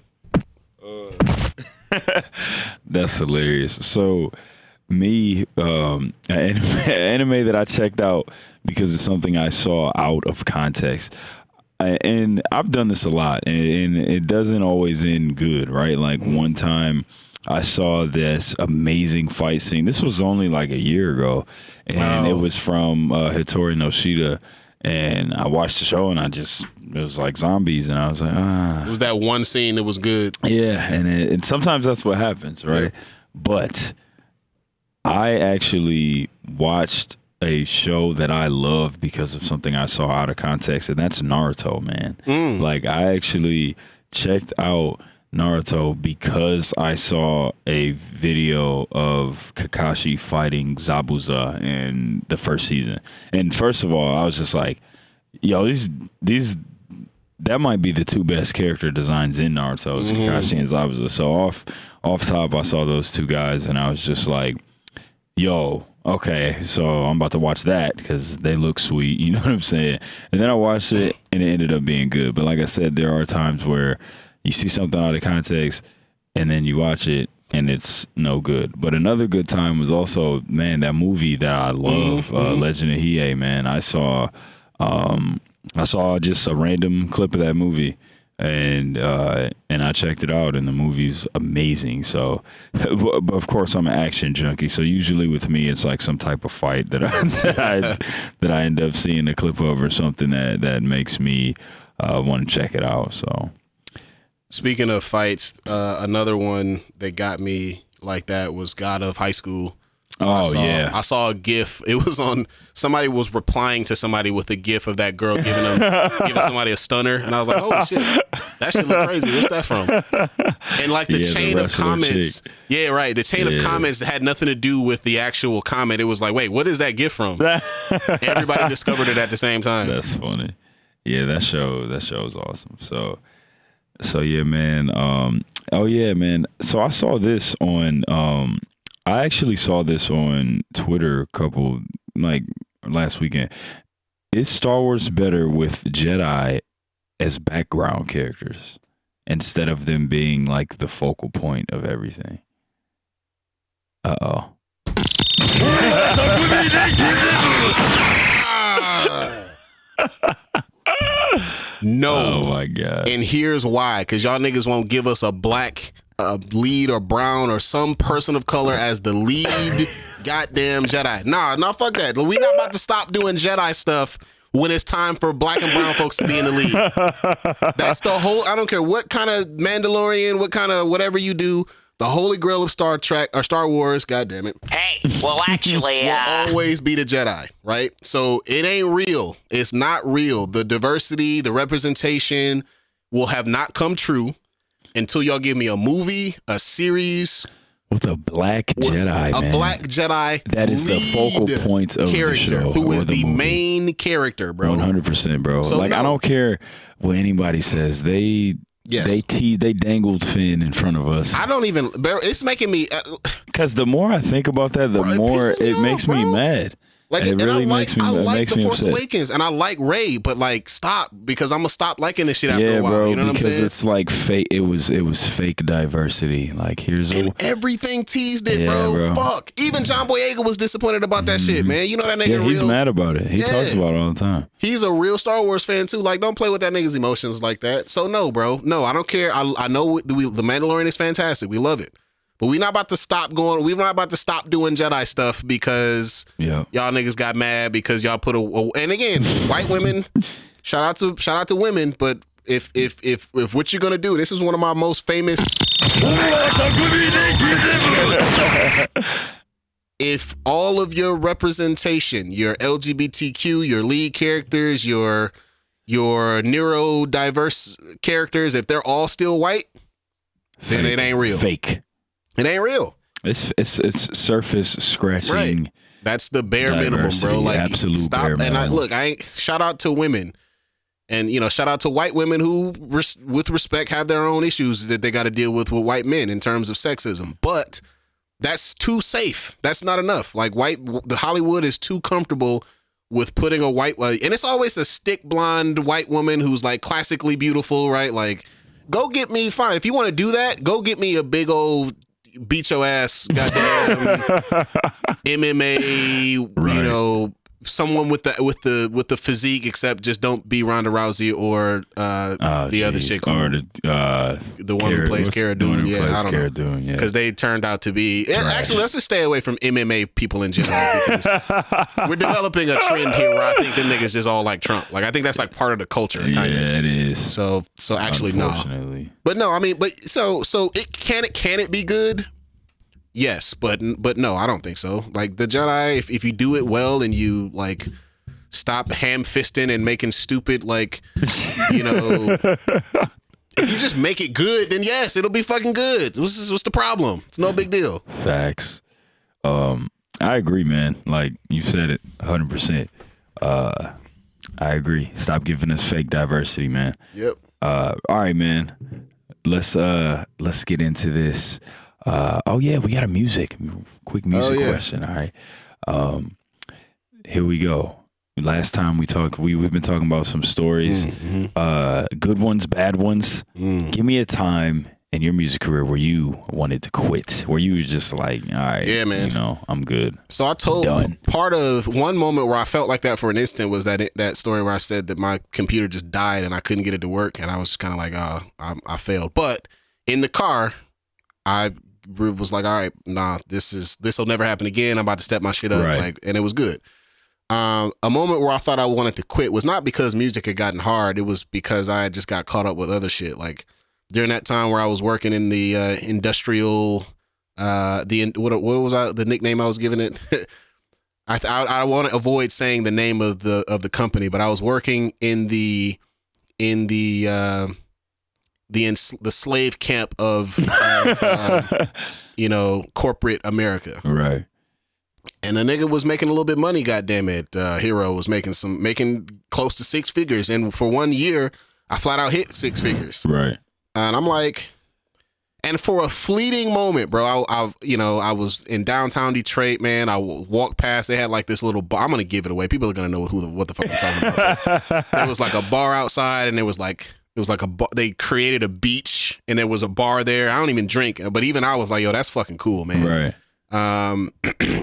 That's hilarious. So me, an anime that I checked out because it's something I saw out of context. And I've done this a lot, and it doesn't always end good, right? Like one time I saw this amazing fight scene. This was only like a year ago, and it was from Hitori Noshida. And I watched the show and I just was like zombies, and I was like, It was that one scene that was good. Yeah, and sometimes that's what happens, right? Yeah. But I actually watched a show that I love because of something I saw out of context, and that's Naruto, man. Like, I actually checked out Naruto because I saw a video of Kakashi fighting Zabuza in the first season. And first of all, I was just like, yo, these that might be the two best character designs in Naruto, is Kakashi and Zabuza. So off top, I saw those two guys, and I was just like, yo, okay, so I'm about to watch that because they look sweet. You know what I'm saying? And then I watched it, and it ended up being good. But like I said, there are times where you see something out of context, and then you watch it, and it's no good. But another good time was also, man, that movie that I love, Legend of Hiei, man. I saw just a random clip of that movie, and I checked it out, and the movie's amazing. So, but of course, I'm an action junkie, so usually with me, it's like some type of fight that I end up seeing a clip of, or something that makes me want to check it out. So, speaking of fights, another one that got me like that was God of High School. I saw a GIF. It was on, somebody was replying to somebody with a GIF of that girl giving somebody a stunner, and I was like, holy shit, that shit look crazy. Where's that from? And like the chain of comments, the chain of comments had nothing to do with the actual comment. It was like, wait, what is that GIF from? Everybody discovered it at the same time. That's funny. Yeah, that show is awesome. So yeah, man. Man. So I saw this on. I actually saw this on Twitter last weekend. Is Star Wars better with Jedi as background characters instead of them being like the focal point of everything? Uh-oh. No. Oh my God. And here's why. Because y'all niggas won't give us a black lead or brown or some person of color as the lead goddamn Jedi. Nah, fuck that. We not about to stop doing Jedi stuff when it's time for black and brown folks to be in the lead. That's the whole, I don't care what kind of Mandalorian, what kind of whatever you do, the holy grail of Star Trek or Star Wars, goddamn it. Hey, well, actually, will always be the Jedi, right? So it ain't real. It's not real. The diversity, the representation will have not come true until y'all give me a movie, a series with a black Jedi, a black Jedi that is the focal point of the show, who is the movie. Main character, bro. 100%, bro. So I don't care what anybody says. They dangled Finn in front of us. I don't even. It's making me. Because the more I think about that, the more it makes me mad. Like, it really makes me The Force upset. Awakens, and I like Rey, but like, stop, because I'm gonna stop liking this shit after a while. Bro, you know what I'm saying? Because it's like fake. It was fake diversity. Like, here's everything teased it, bro. Fuck. Even John Boyega was disappointed about that shit, man. You know that nigga. Yeah, he's mad about it. He talks about it all the time. He's a real Star Wars fan too. Like, don't play with that nigga's emotions like that. So no, bro. No, I don't care. I know the Mandalorian is fantastic. We love it. But we're not about to stop going. We're not about to stop doing Jedi stuff because y'all niggas got mad because y'all put and again, white women. shout out to women. But if what you're gonna do, this is one of my most famous. If all of your representation, your LGBTQ, your lead characters, your neurodiverse characters, if they're all still white, then it ain't real. Fake. It ain't real. It's surface scratching. Right. That's the bare minimum, bro. Like, absolute stop. Bare minimum. I ain't shout out to women, and shout out to white women who, with respect, have their own issues that they got to deal with white men in terms of sexism. But that's too safe. That's not enough. Like, the Hollywood is too comfortable with putting a white, and it's always a stick blonde white woman who's like classically beautiful, right? Like, go get me, fine. If you want to do that, go get me a big old beat your ass, goddamn MMA, someone with the physique, except just don't be Ronda Rousey or the other chick, or the one who plays Cara Dune. Yeah, I don't know, because they turned out to be. Actually, let's just stay away from MMA people in general, because we're developing a trend here where I think the niggas just all like Trump. Like, I think that's like part of the culture. Kinda. Yeah, it is. So actually, no. But no, I mean, so can it be good? Yes, but no, I don't think so. Like, the Jedi, if you do it well and you like stop ham-fisting and making stupid, like, you know, if you just make it good, then yes, it'll be fucking good. What's the problem? It's no big deal. Facts. I agree, man. Like you said it, 100%. I agree. Stop giving us fake diversity, man. Yep. All right, man. Let's get into this. Oh yeah, we got a quick music question. All right. Here we go. Last time we talked, we've been talking about some stories, good ones, bad ones. Give me a time in your music career where you wanted to quit, where you was just like, all right, yeah, man, you know, I'm good. So I told part of one moment where I felt like that for an instant was that story where I said that my computer just died and I couldn't get it to work, and I was kind of like, I failed. But in the car, I was like, all right, nah, this will never happen again. I'm about to step my shit up, like, and it was good. A moment where I thought I wanted to quit was not because music had gotten hard. It was because I had just got caught up with other shit. Like, during that time where I was working in the industrial, what was the nickname I was giving it? I want to avoid saying the name of the company, but I was working in the slave camp of corporate America. Right. And the nigga was making a little bit of money, goddammit. Hero was making close to six figures. And for 1 year, I flat out hit six figures. Right. And I'm like, and for a fleeting moment, bro, I was in downtown Detroit, man. I walked past, they had like this little bar. I'm going to give it away. People are going to know what the fuck I'm talking about. There was like a bar outside, and it was like a bar. They created a beach, and there was a bar there. I don't even drink, but even I was like, yo, that's fucking cool, man. Right.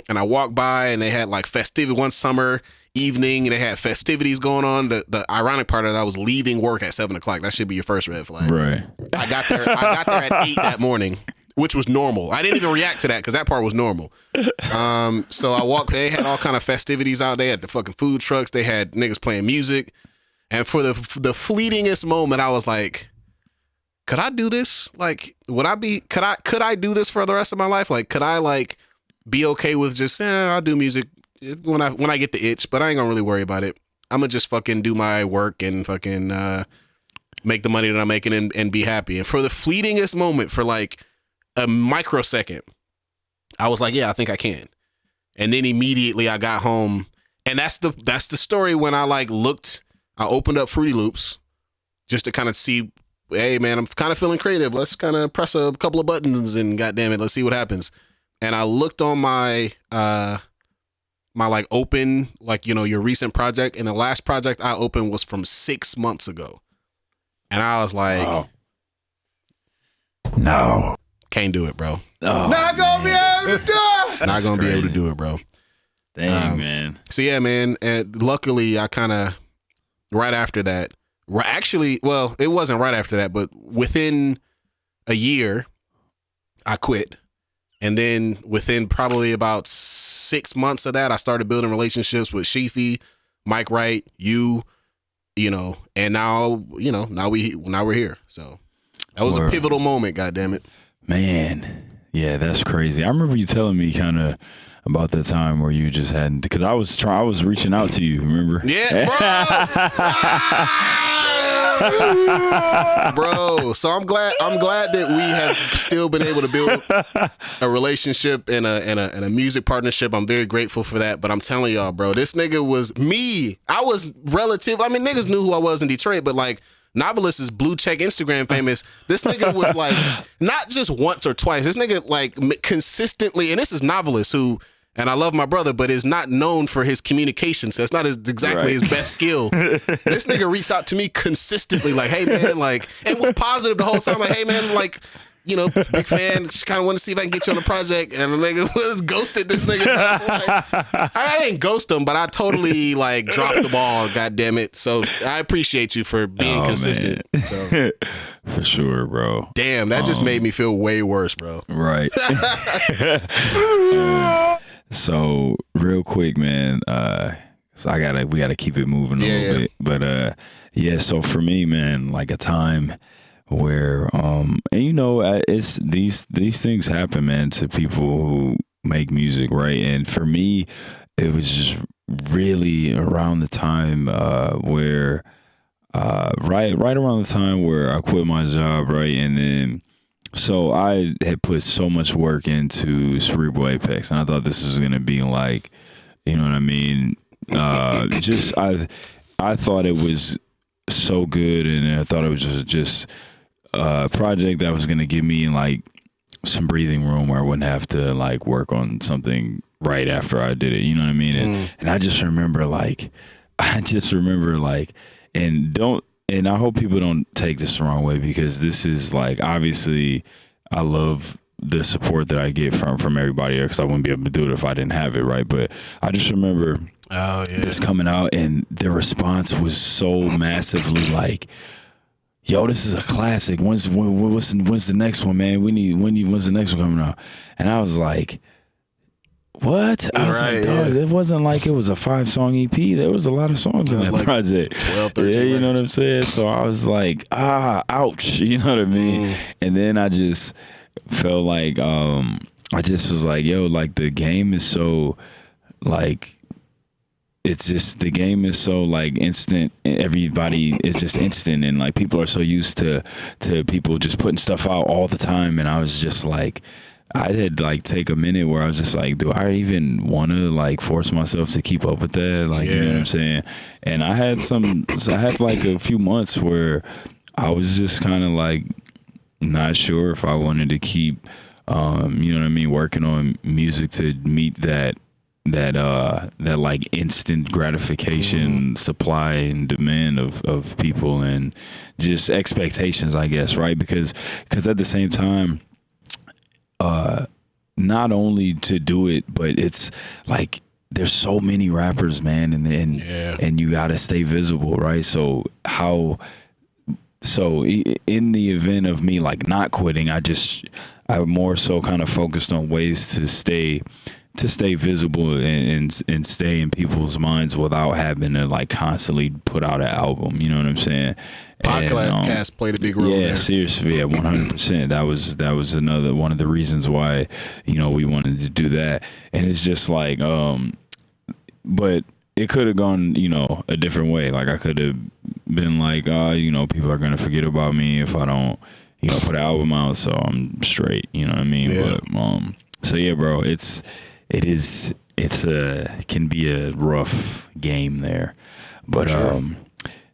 And I walked by, and they had like one summer evening, and they had festivities going on. The ironic part of that, I was leaving work at 7:00. That should be your first red flag. Right. I got there at 8 that morning, which was normal. I didn't even react to that because that part was normal. So I walked. They had all kind of festivities out there. At the fucking food trucks. They had niggas playing music, and for the fleetingest moment, I was like, could I do this? Like, could I do this for the rest of my life? Like, could I like be okay with just, I'll do music when I get the itch, but I ain't gonna really worry about it. I'm gonna just fucking do my work and fucking make the money that I'm making and be happy. And for the fleetingest moment, for like a microsecond, I was like, yeah, I think I can. And then immediately I got home, and that's the story when I like looked. I opened up Fruity Loops just to kind of see, hey man, I'm kind of feeling creative. Let's kind of press a couple of buttons and goddamn it, let's see what happens. And I looked on my my like open, like, your recent project, and the last project I opened was from 6 months ago. And I was like, no, can't do it, bro. Oh, not gonna be able to do it. Not gonna be able to do it, bro. Dang, man. So yeah, man. And luckily, I kind of right after that. Actually, well, it wasn't right after that, but within a year, I quit. And then within probably about 6 months of that, I started building relationships with Sheafy, Mike Wright, and now we're here. So that was a pivotal moment, goddammit. Man, yeah, that's crazy. I remember you telling me kind of about that time where you just hadn't, because I was reaching out to you, remember? Yeah, bro. So I'm glad that we have still been able to build a relationship and a music partnership. I'm very grateful for that. But I'm telling y'all, bro, this nigga was me. I was niggas knew who I was in Detroit, but like, Noveliss is blue check Instagram famous. This nigga was like, not just once or twice. This nigga like consistently, and this is Noveliss, who, and I love my brother, but is not known for his communication. So it's not exactly his best skill. This nigga reached out to me consistently, like, hey man, like, and was positive the whole time. Like, hey man, like, big fan. Just kind of want to see if I can get you on the project. And the nigga was ghosted this nigga. I didn't ghost him, but I totally like dropped the ball. God damn it! So I appreciate you for being consistent. So. For sure, bro. Damn, that just made me feel way worse, bro. Right. So real quick, man. So we gotta keep it moving a little bit. But so for me, man, like a time where and it's these things happen, man, to people who make music, right? And for me, it was just really around the time where right around the time where I quit my job, right? And then so I had put so much work into Cerebral Apex, and I thought this was gonna be like, you know what I mean? I thought it was so good, and I thought it was just a project that was gonna give me like some breathing room where I wouldn't have to like work on something right after I did it. You know what I mean? And I just remember like, and I hope people don't take this the wrong way, because this is like, obviously I love the support that I get from everybody here, because I wouldn't be able to do it if I didn't have it, right? But I just remember this coming out, and the response was so massively like, yo, this is a classic. When's the next one, man? When's the next one coming out? And I was like, what? I was like, dog, it wasn't like it was a 5-song EP. There was a lot of songs in that project. 12, 13 you know what I'm saying? So I was like, ouch. You know what I mean? And then I just felt like, I just was like, yo, like the game is so like, the game is so like instant. Everybody is just instant, and like people are so used to people just putting stuff out all the time. And I was just like, I had like take a minute where I was just like, do I even want to like force myself to keep up with that? Like, you know what I'm saying? And I had like a few months where I was just kind of like not sure if I wanted to keep, you know what I mean, working on music to meet that like instant gratification supply and demand of people, and just expectations, I guess, right? Because at the same time, not only to do it, but it's like there's so many rappers, man, and you gotta stay visible, right? So in the event of me like not quitting, I more so kind of focused on ways to stay visible and stay in people's minds without having to like constantly put out an album. You know what I'm saying? Podcast played a big role. Yeah, seriously, 100%. That was another one of the reasons why, you know, we wanted to do that. And it's just like, but it could have gone, you know, a different way. Like I could have been like, you know, people are gonna forget about me if I don't, you know, put an album out, so I'm straight. You know what I mean? Yeah. But so yeah, bro, it can be a rough game there, but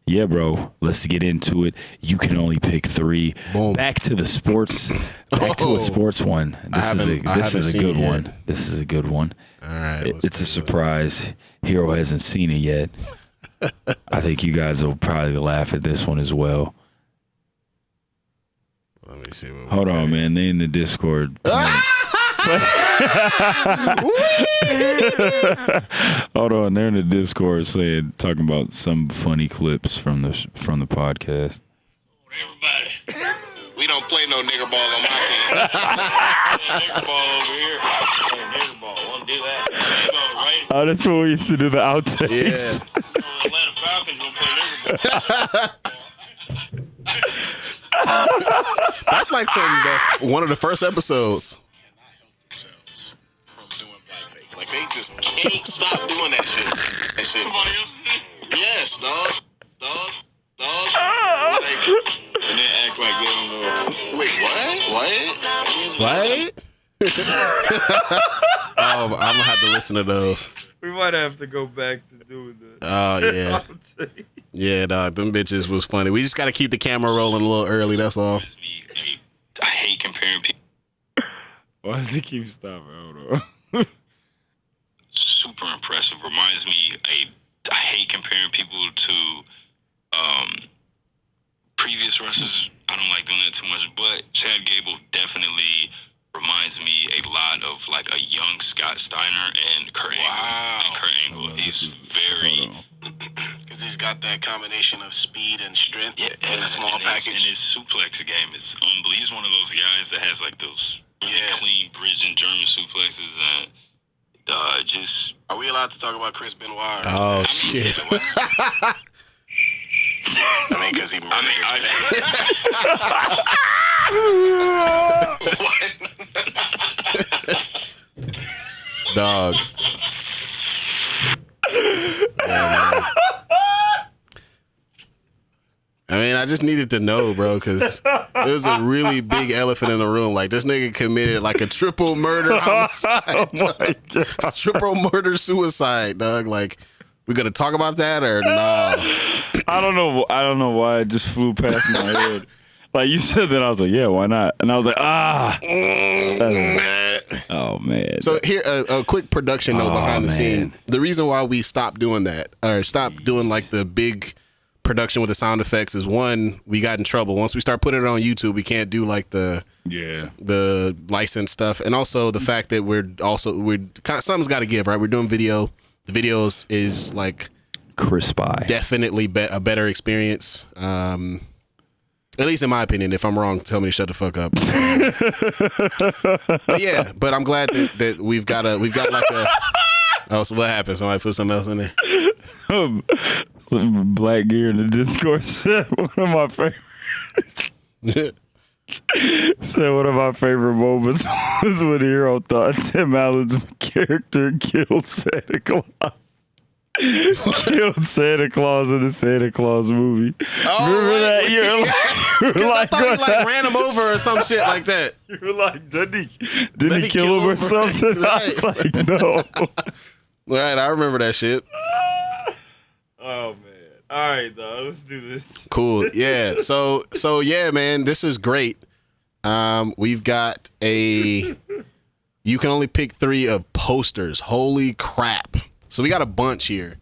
yeah, bro, let's get into it. You can only pick 3. Boom. Back to the sports. Back to a sports one. This is a good one. This is a good one. All right, it's a surprise. Hero hasn't seen it yet. I think you guys will probably laugh at this one as well. Let me see. Hold on, man. They in the Discord. Hold on, they're in the Discord talking about some funny clips from the podcast. Everybody. We don't play no nigger ball on my team. Nigger ball over here. Nigger ball. Want to do that? Right? Oh, that's what we used to do, the outtakes. Yeah. Atlanta Falcons gonna play nigger ball. That's like from one of the first episodes. From doing blackface. Like they just can't stop doing that shit. Somebody else did? Yes, dog. Like, and then act like they don't know. Wait, what? Oh, I'm gonna have to listen to those. We might have to go back to doing the. Oh yeah. Yeah, dog. Them bitches was funny. We just gotta keep the camera rolling a little early. That's all. I hate comparing people. Why does it keep stopping? Hold on. Super impressive. Reminds me, I hate comparing people to previous wrestlers. I don't like doing that too much. But Chad Gable definitely reminds me a lot of like a young Scott Steiner and Kurt Angle. He's very... Because he's got that combination of speed and strength in a small and package. His suplex game is unbelievable. He's one of those guys that has like those really clean bridging German suplexes and just... Are we allowed to talk about Chris Benoit? Oh, shit. I mean, because he murdered his Dog. Yeah, I mean, I just needed to know, bro, because there's a really big elephant in the room. Like, this nigga committed like a triple murder homicide. Oh my God. Triple murder suicide, dog. Like, we gonna talk about that or nah? I don't know why it just flew past my head. Like you said that, I was like, yeah, why not? And I was like, oh man. So here, a quick production note behind the scene. The reason why we stopped doing that or stopped doing like the big production with the sound effects is, one, we got in trouble. Once we start putting it on YouTube, we can't do like the licensed stuff, and also the fact that we're something's got to give, right? We're doing video. The videos is like crisp eye. Definitely a better experience. At least in my opinion. If I'm wrong, tell me to shut the fuck up. but I'm glad that we've got like a. Oh, so what happened? Somebody put something else in there. Some Black Gear in the Discord said one of my favorite. Said one of my favorite moments was when Hero thought Tim Allen's character killed Santa Claus. Killed Santa Claus in the Santa Claus movie. Oh, remember that? You're like, I thought he like ran him over or some shit like that. You were like, didn't he kill him or something? Right. I was like, no. Right, I remember that shit. Oh man. All right, though. Let's do this. Cool. Yeah. So yeah, man, this is great. We've got you can only pick 3 of posters. Holy crap. So we got a bunch here.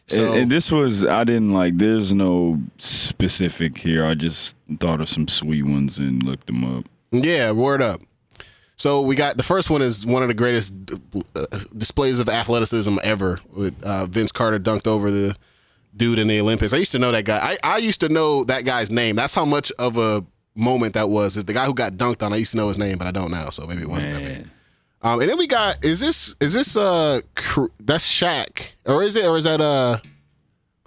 So, and this was, I didn't like, there's no specific here. I just thought of some sweet ones and looked them up. Yeah, word up. So we got, the first one is one of the greatest displays of athleticism ever with Vince Carter dunked over the dude in the Olympics. I used to know that guy. I used to know that guy's name. That's how much of a moment that was. Is the guy who got dunked on. I used to know his name, but I don't now, so maybe it wasn't that bad. And then we got, is this that's Shaq, or is that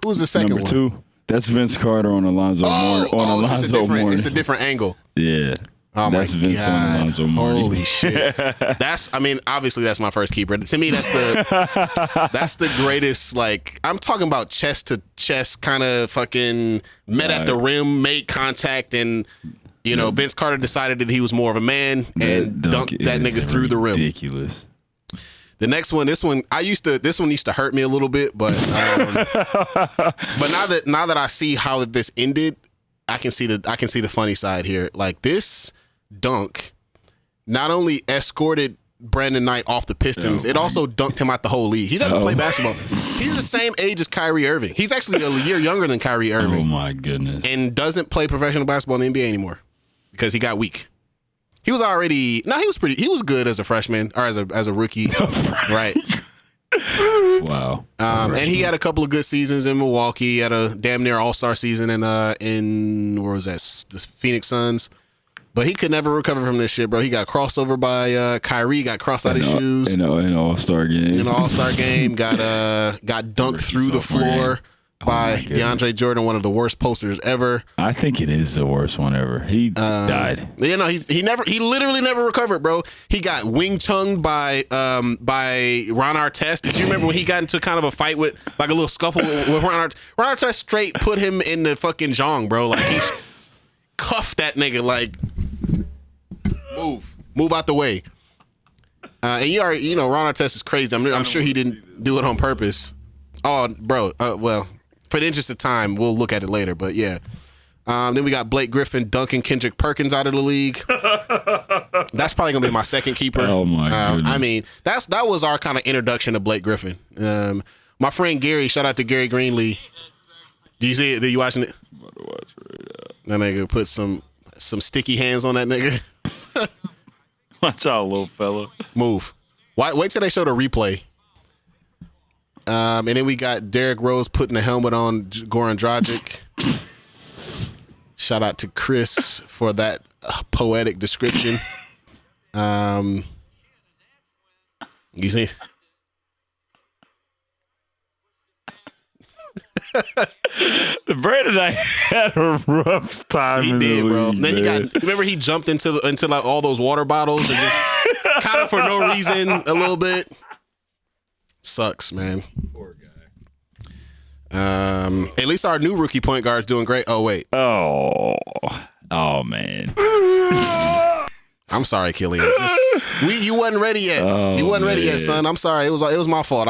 who's the second Number one? 2, that's Vince Carter on Alonzo Mourning. It's a different angle. Yeah. Oh that's my Vince God. on Alonzo Mourning. Holy shit. Obviously that's my first keeper. To me, that's the greatest, like, I'm talking about chest to chest kind of fucking met at the rim, made contact, and Vince Carter decided that he was more of a man and dunked that nigga through the rim. Ridiculous. The next one, this one used to hurt me a little bit, but now that I see how this ended, I can see the funny side here. Like, this dunk not only escorted Brandon Knight off the Pistons, it also dunked him out the whole league. He's never played basketball. He's the same age as Kyrie Irving. He's actually a year younger than Kyrie Irving. Oh my goodness. And doesn't play professional basketball in the NBA anymore because he got weak. He was he was good as a freshman or as a rookie. Right. Wow. And he had a couple of good seasons in Milwaukee. He had a damn near all-star season in where was that? The Phoenix Suns. But he could never recover from this shit, bro. He got crossed over by Kyrie, got crossed out his shoes. In an all-star game. In an all-star game, got dunked through the floor by DeAndre Jordan, one of the worst posters ever. I think it is the worst one ever. He died. He literally never recovered, bro. He got wing chunged by Ron Artest. Did you remember when he got into kind of a fight with, like, a little scuffle with Ron Artest? Ron Artest straight put him in the fucking jong, bro. Like, he cuffed that nigga, like, move out the way. And you already, Ron Artest is crazy. I'm sure he didn't do it on purpose. Oh, bro. Well, for the interest of time, we'll look at it later. But yeah. Then we got Blake Griffin dunking Kendrick Perkins out of the league. That's probably gonna be my second keeper. Oh my goodness. I mean, that was our kind of introduction to Blake Griffin. My friend Gary, shout out to Gary Greenlee. Do you see it? Are you watching it? I'm about to watch it right now. That nigga put some some sticky hands on that nigga. Watch out, little fella. Move. Wait till they show the replay. And then we got Derrick Rose putting the helmet on Goran Dragic. Shout out to Chris for that poetic description. You see? The Brandon I had a rough time. He in did, the bro. league, Then man. remember he jumped into like all those water bottles and just kind of for no reason a little bit. Sucks, man. Poor guy. At least our new rookie point guard's doing great. Oh wait. Oh man. I'm sorry, Killian. You wasn't ready yet. You wasn't ready yet, son. I'm sorry. It was my fault.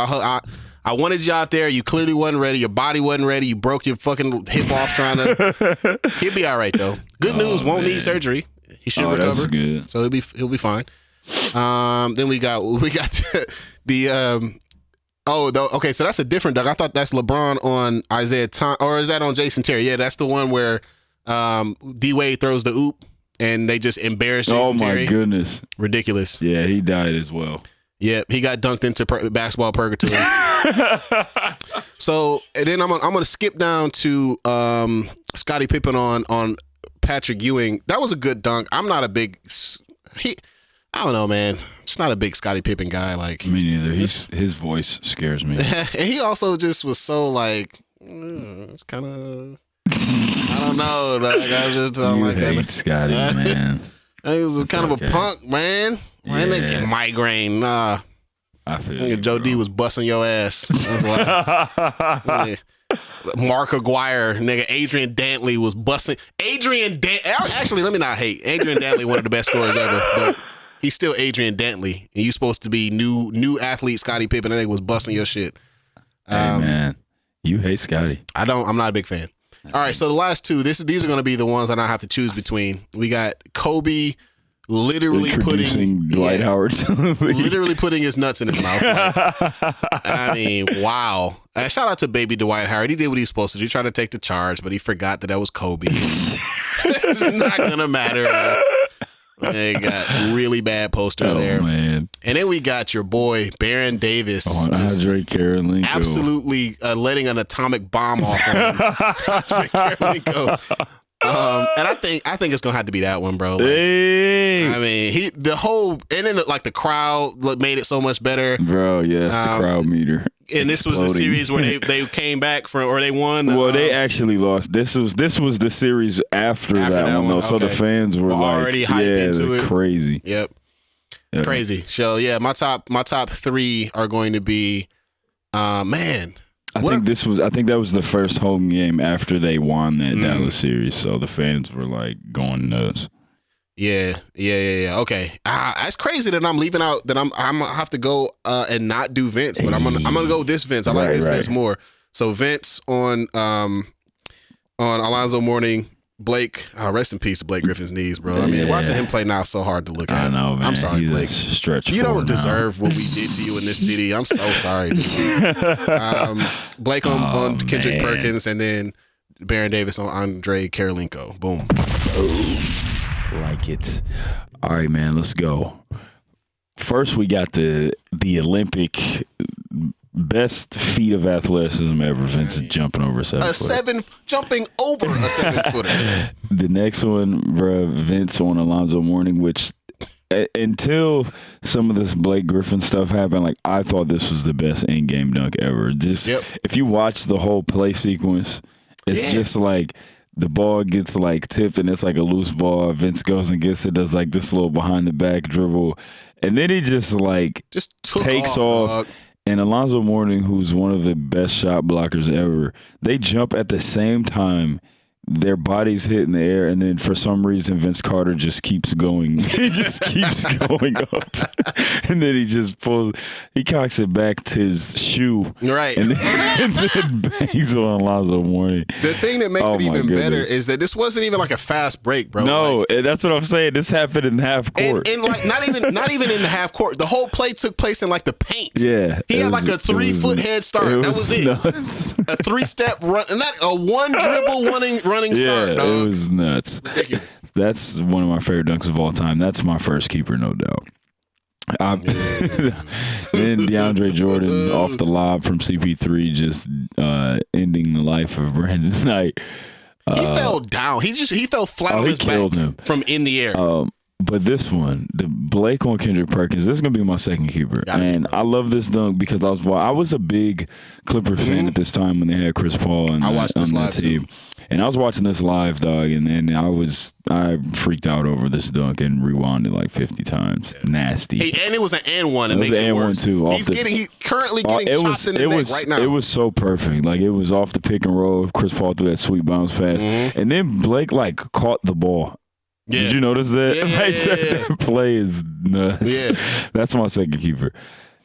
I wanted you out there. You clearly wasn't ready. Your body wasn't ready. You broke your fucking hip off trying to. He'll be all right though. Good news. Won't need surgery. He should recover. That's good. So he'll be fine. Then we got okay. So that's a different Doug. I thought that's LeBron on Isaiah Thomas, or is that on Jason Terry? Yeah, that's the one where D Wade throws the oop and they just embarrass Jason Terry. Oh my goodness. Ridiculous. Yeah, he died as well. Yep, he got dunked into basketball purgatory. So, and then I'm gonna skip down to Scottie Pippen on Patrick Ewing. That was a good dunk. I'm not a big I don't know, man. Just not a big Scottie Pippen guy. Like Me neither. His voice scares me. and he also just was so like it's kind of I don't know. Like, I just don't You like hate that. Scotty, man. He was kind of okay. a punk, man. Man, they get migraine. Nah. I feel Nigga, you, Joe bro. D was busting your ass. That's why. Mark Aguirre, nigga, Adrian Dantley was busting. Actually, let me not hate. Adrian Dantley, one of the best scorers ever, but he's still Adrian Dantley. And you supposed to be new athlete Scottie Pippen, and they was busting your shit. Hey, man. You hate Scotty. I'm not a big fan. All right, so the last two, these are going to be the ones that I have to choose between. We got Kobe literally Introducing Dwight Howard. literally putting his nuts in his mouth. Like, I mean, wow. Shout out to baby Dwight Howard. He did what he's supposed to do. He tried to take the charge, but he forgot that was Kobe. It's not going to matter. They got really bad poster there. Man. And then we got your boy, Baron Davis. On Andre Karolinko. Absolutely letting an atomic bomb off on Andre Karolinko. And I think it's gonna have to be that one, bro. Like, Hey. I mean, and then like the crowd made it so much better. Bro, yes, the crowd meter. And this was the series where they came back from, or they won. Well, they actually lost. This was the series after that one though. So the fans were already hyped into it. Crazy. Yep. Crazy. So yeah, my top three are going to be, man. I think that was the first home game after they won that Dallas series. So the fans were like going nuts. Yeah. Okay. That's crazy that I'm leaving out. That I'm gonna have to go and not do Vince, but I'm gonna go this Vince. I like this Vince more. So Vince on Alonzo Mourning, Blake. Rest in peace to Blake Griffin's knees, bro. I mean, watching him play now is so hard to look at. I know, man. I'm sorry, He's Blake. Stretch. You don't deserve what we did to you in this city. I'm so sorry. Blake on Kendrick Perkins, and then Baron Davis on Andre Karolinko. Boom. Like it. All right, man. Let's go. First, we got the Olympic best feat of athleticism ever. Vince jumping over a 7-footer. Jumping over a 7-footer. The next one, bro, Vince on Alonzo Mourning, which until some of this Blake Griffin stuff happened, like I thought this was the best in-game dunk ever. Just if you watch the whole play sequence, it's just like the ball gets like tipped and it's like a loose ball. Vince goes and gets it, does like this little behind the back dribble, and then he just takes off. Dog. And Alonzo Mourning, who's one of the best shot blockers ever, they jump at the same time. Their bodies hit in the air, and then for some reason, Vince Carter just keeps going. He just keeps going up. And then he cocks it back to his shoe. Right. And then bangs it on Lonzo Mourning. The thing that makes it even better is that this wasn't even like a fast break, bro. No, that's what I'm saying. This happened in half court. And like not even in the half court. The whole play took place in like the paint. Yeah. He had like a 3-foot head start. That was it. Nuts. A 3-step run, and not a one dribble running start. Dog. It was nuts. Ridiculous. That's one of my favorite dunks of all time. That's my first keeper, no doubt. Then DeAndre Jordan off the lob from CP3, just ending the life of Brandon Knight. He fell down. He fell flat on his back from in the air. But this one, the Blake on Kendrick Perkins, this is gonna be my second keeper, and I love this dunk because I was a big Clipper fan at this time when they had Chris Paul and I watched this live team. Too. And I was watching this live, dog, and then I freaked out over this dunk and rewound it like 50 times. Yeah. Nasty. Hey, and it was an and one. It was an and one too. He's currently getting shots in the neck right now. It was so perfect. Like it was off the pick and roll. Chris Paul threw that sweet bounce pass, and then Blake like caught the ball. Yeah. Did you notice that? That play is nuts. Yeah. That's my second keeper.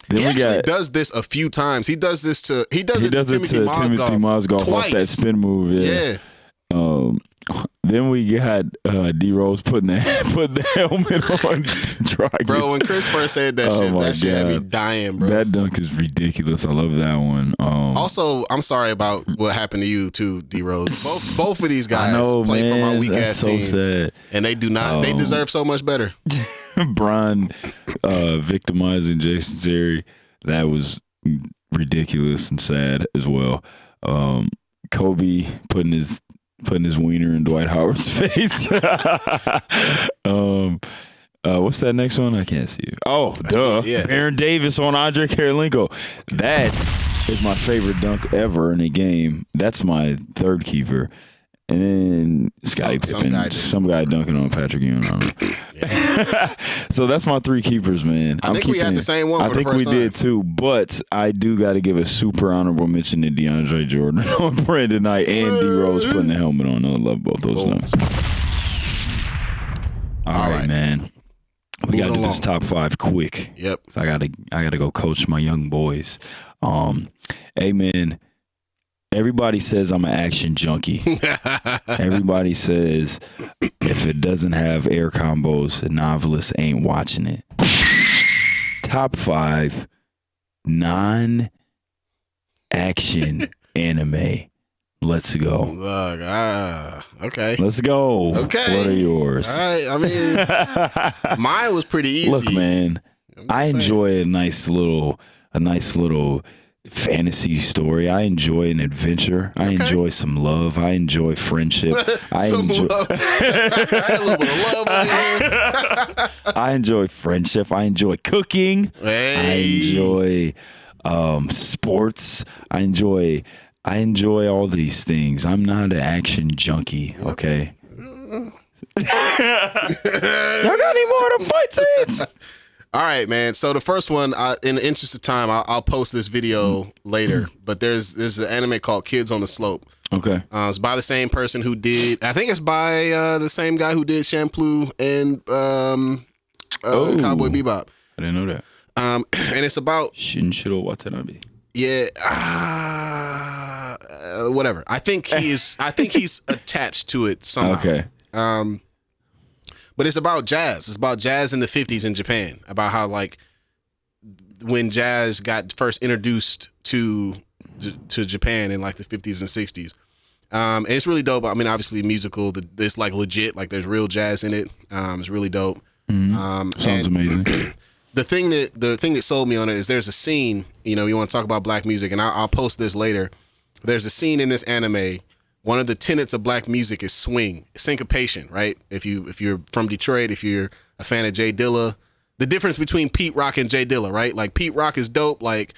Then he actually does this a few times. He does it to Timothy Mozgov off that spin move. Yeah. Then we got D Rose putting the helmet on Dragic. Bro, when Chris first said that shit had me dying, bro. That dunk is ridiculous. I love that one. Also, I'm sorry about what happened to you too, D Rose. Both of these guys play for my weak ass team. Sad. And they do not. They deserve so much better. Brian victimizing Jason Terry. That was ridiculous and sad as well. Kobe putting his wiener in Dwight Howard's face. What's that next one? I can't see it. Oh, duh. Yeah. Baron Davis on Andre Karolinko. That is my favorite dunk ever in a game. That's my third keeper. And then Scottie Pippen, some guy dunking on Patrick Ewing. So that's my three keepers, man. I think we had the same one. I think we did too, but I do got to give a super honorable mention to DeAndre Jordan on Brandon Knight and D Rose putting the helmet on. I love both those dunks. All right, man. We got to do this top five quick. Yep. So I gotta go coach my young boys. Hey, man. Everybody says I'm an action junkie. Everybody says if it doesn't have air combos, a novelist ain't watching it. Top 5 non-action anime. Let's go. Look, okay. Let's go. Okay. What are yours? All right. I mean, mine was pretty easy. Look, man, I enjoy a nice little fantasy story. I enjoy an adventure. I enjoy some love. I enjoy friendship. I enjoy friendship. I enjoy cooking. Hey. I enjoy sports. I enjoy all these things. I'm not an action junkie, okay? Y'all got any more of them fight scenes? All right, man. So the first one, in the interest of time, I'll post this video later. But there's an anime called Kids on the Slope. Okay. It's by the same person who did. I think it's by the same guy who did Shampoo and Cowboy Bebop. I didn't know that. And it's about Shinshiro Watanabe. Yeah. Whatever. I think he's attached to it somehow. Okay. But it's about jazz. It's about jazz in the 50s in Japan. About how, like, when jazz got first introduced to Japan in, like, the 50s and 60s. And it's really dope. I mean, obviously musical. It's, like, legit. Like, there's real jazz in it. It's really dope. Mm-hmm. Sounds amazing. The thing that sold me on it is there's a scene, you want to talk about black music, and I'll post this later. There's a scene in this anime. One of the tenets of black music is swing, syncopation, right? If you're from Detroit, if you're a fan of Jay Dilla, the difference between Pete Rock and Jay Dilla, right? Like Pete Rock is dope, like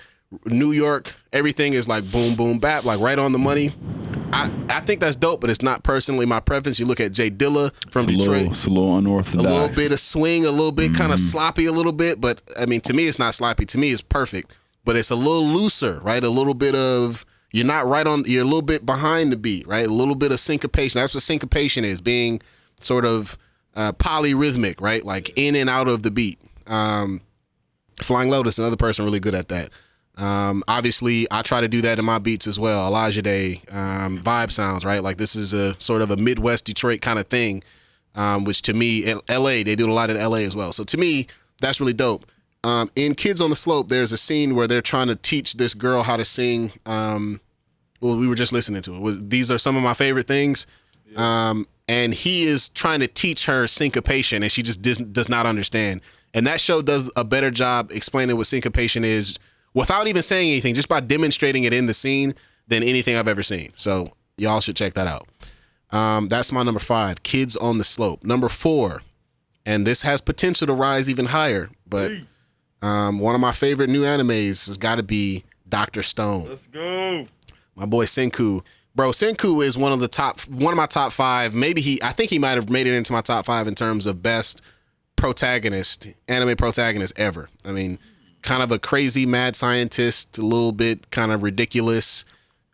New York, everything is like boom, boom, bap, like right on the money. I think that's dope, but it's not personally my preference. You look at Jay Dilla from Detroit. It's a little unorthodox. A little bit of swing, a little bit kind of sloppy a little bit, but I mean, to me, it's not sloppy. To me, it's perfect, but it's a little looser, right? A little bit of, you're not right on, you're a little bit behind the beat, right? A little bit of syncopation. That's what syncopation is, being sort of polyrhythmic, right? Like in and out of the beat. Flying Lotus, another person really good at that. Obviously, I try to do that in my beats as well. Elijah Day, vibe sounds, right? Like this is a sort of a Midwest Detroit kind of thing, which to me, in LA, they do a lot in LA as well. So to me, that's really dope. In Kids on the Slope, there's a scene where they're trying to teach this girl how to sing. Well, we were just listening to it. These are some of my favorite things. And he is trying to teach her syncopation, and she just does not understand. And that show does a better job explaining what syncopation is without even saying anything, just by demonstrating it in the scene than anything I've ever seen. So y'all should check that out. That's my number 5, Kids on the Slope. Number 4, and this has potential to rise even higher, but one of my favorite new animes has got to be Dr. Stone. Let's go. My boy Senku. Bro, Senku is one of my top 5. I think he might have made it into my top 5 in terms of best anime protagonist ever. I mean, kind of a crazy mad scientist, a little bit kind of ridiculous.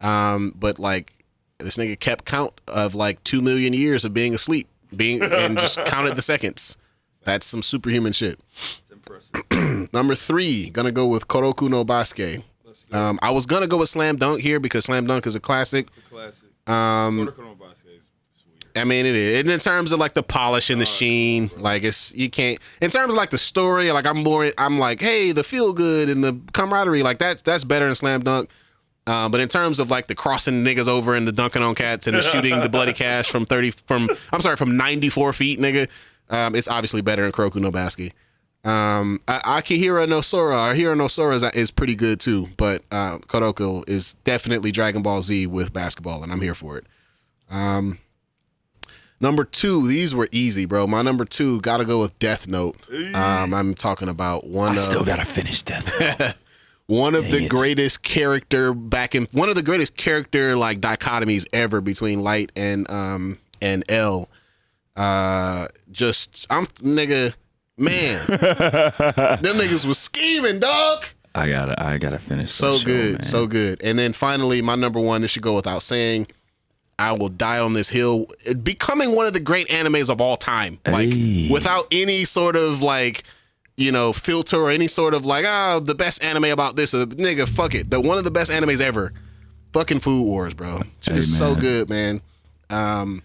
But like this nigga kept count of like 2 million years of being asleep, and just counted the seconds. That's some superhuman shit. It's impressive. Number 3, gonna go with Kuroko no Basuke. I was gonna go with Slam Dunk here because Slam Dunk is a classic. It's a classic. I mean, it is. And in terms of like the polish and the sheen, like you can't. In terms of like the story, like I'm like, hey, the feel good and the camaraderie, like that's better than Slam Dunk. But in terms of like the crossing niggas over and the dunking on cats and the shooting the bloody cash from 94 feet, nigga, it's obviously better in Kuroko no Basuke. Akihiro no Sora, or Hiro no Sora is pretty good too, but Kuroko is definitely Dragon Ball Z with basketball, and I'm here for it. Number 2, these were easy, bro. My number 2 gotta go with Death Note. I'm talking about one of... I still gotta finish Death Note. One of the greatest character like dichotomies ever between Light and L. Nigga, man, them niggas was scheming, dog. I gotta finish. So show, good, man. so good. And then finally, my number 1. This should go without saying. I Will Die on This Hill, becoming one of the great animes of all time, like without any sort of like, filter or any sort of like, the best anime about this, or nigga, fuck it, one of the best animes ever, fucking Food Wars, bro. It's so good, man. Fuck,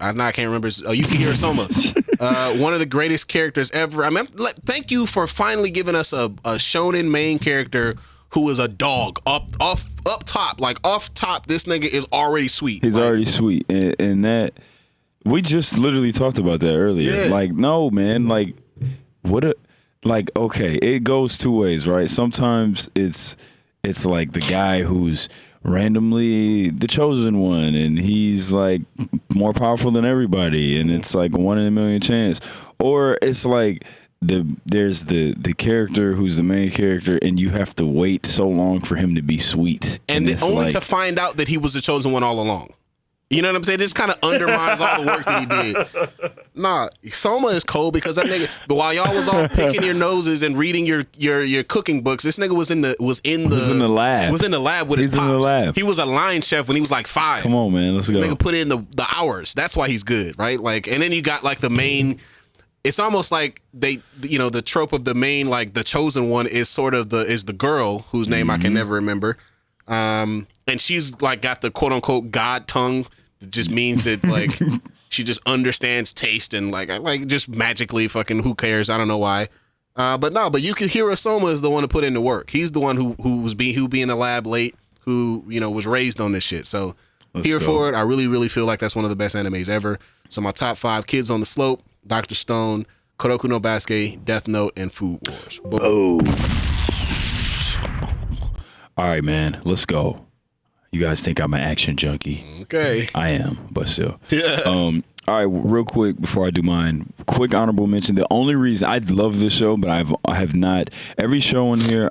I can't remember. Yukihiro Soma, one of the greatest characters ever. I mean, thank you for finally giving us a shonen main character who is a dog up top, like off top. This nigga is already sweet. He's already sweet, and that we just literally talked about that earlier. Yeah. Like, no, man, like okay, it goes two ways, right? Sometimes it's like the guy who's randomly the chosen one, and he's like more powerful than everybody, and it's like 1 in a million chance, or it's like. There's the character who's the main character, and you have to wait so long for him to be sweet, and only to find out that he was the chosen one all along. You know what I'm saying? This kind of undermines all the work that he did. Nah, Soma is cold because that nigga. But while y'all was all picking your noses and reading your cooking books, this nigga was in the lab. Was in the lab with his pops. In the lab. He was a line chef when he was like 5. Come on, man, let's go. Nigga put in the hours. That's why he's good, right? Like, and then you got like the main. It's almost like the trope of the main, like the chosen one is sort of the girl whose name I can never remember. And she's like got the quote unquote God tongue. That just means that like she just understands taste and like just magically fucking who cares? I don't know why. But Yukihiro Soma is the one to put in the work. He's the one who be in the lab late, who was raised on this shit. So for it. I really, really feel like that's one of the best animes ever. So my top 5: Kids on the Slope, Dr. Stone, Kuroko no Basuke, Death Note, and Food Wars. Oh. All right, man. Let's go. You guys think I'm an action junkie? Okay. I am, but still. Yeah. All right, real quick before I do mine, quick honorable mention. The only reason I love this show, but I have not every show in here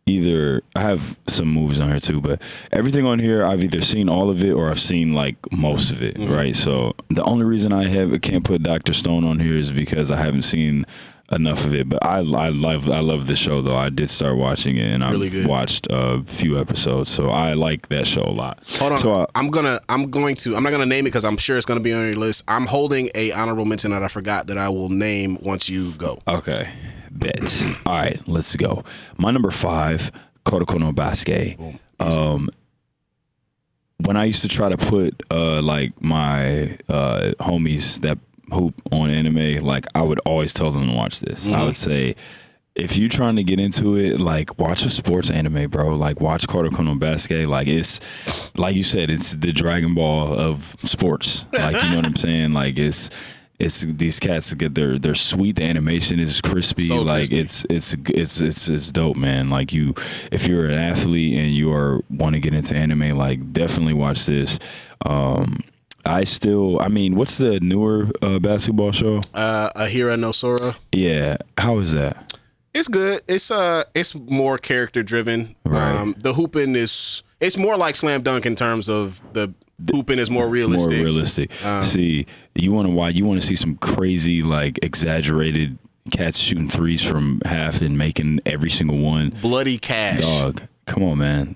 either I have some movies on here too, but everything on here I've either seen all of it or I've seen like most of it, right? So the only reason I can't put Dr. Stone on here is because I haven't seen enough of it. But I love the show though. I did start watching it and I've watched a few episodes, so I like that show a lot. Hold on, so I'm not gonna name it because I'm sure it's gonna be on your list. I'm holding a honorable mention that I forgot that I will name once you go. Okay. Bet. All right, let's go. My number 5, Kuroko no Basket. When I used to try to put like my homies that hoop on anime, like I would always tell them to watch this. I would say, if you're trying to get into it, like watch a sports anime, bro. Like watch Kuroko no Basket. Like it's, like you said, it's the Dragon Ball of sports. Like, you know what I'm saying? Like it's these cats get they're sweet. The animation is crispy. So like crispy. it's dope, man. Like if you're an athlete and you want to get into anime, like definitely watch this. What's the newer basketball show? Ahira no Sora. Yeah, how is that? It's good. It's more character driven. Right. The hooping it's more like Slam Dunk in terms of the hooping is more realistic. More realistic. See, you want to see some crazy, like exaggerated cats shooting threes from half and making every single one bloody cash. Dog, come on, man.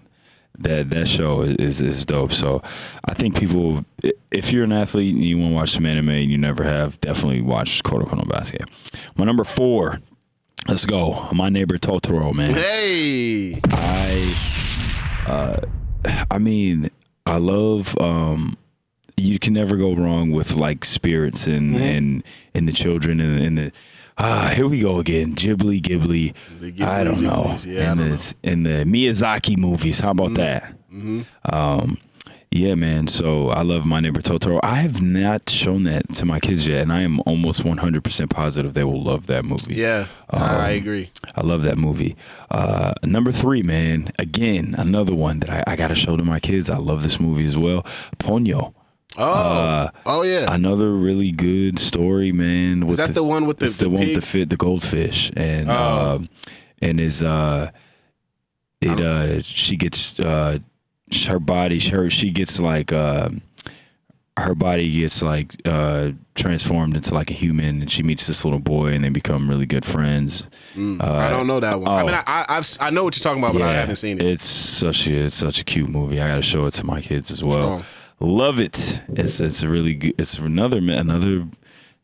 That show is dope. So I think people, if you're an athlete and you want to watch some anime and you never have, definitely watch Kuroko no Basket. My number 4. Let's go. My Neighbor Totoro, man. Hey. I love you can never go wrong with like spirits and the children and the here we go again. Ghibli. I don't know. Yeah, and the Miyazaki movies. How about that? Yeah, man. So I love My Neighbor Totoro. I have not shown that to my kids yet, and I am almost 100% positive they will love that movie. Yeah, I agree. I love that movie. Number 3, man. Again, another one that I got to show to my kids. I love this movie as well. Ponyo. Oh yeah. Another really good story, man. Is that the one with the It's the one with the goldfish and she gets her body gets like transformed into like a human, and she meets this little boy and they become really good friends. I don't know that one. I mean, I know what you're talking about, but I haven't seen it. It's such a cute movie. I got to show it to my kids as well. Love it. It's really good. It's another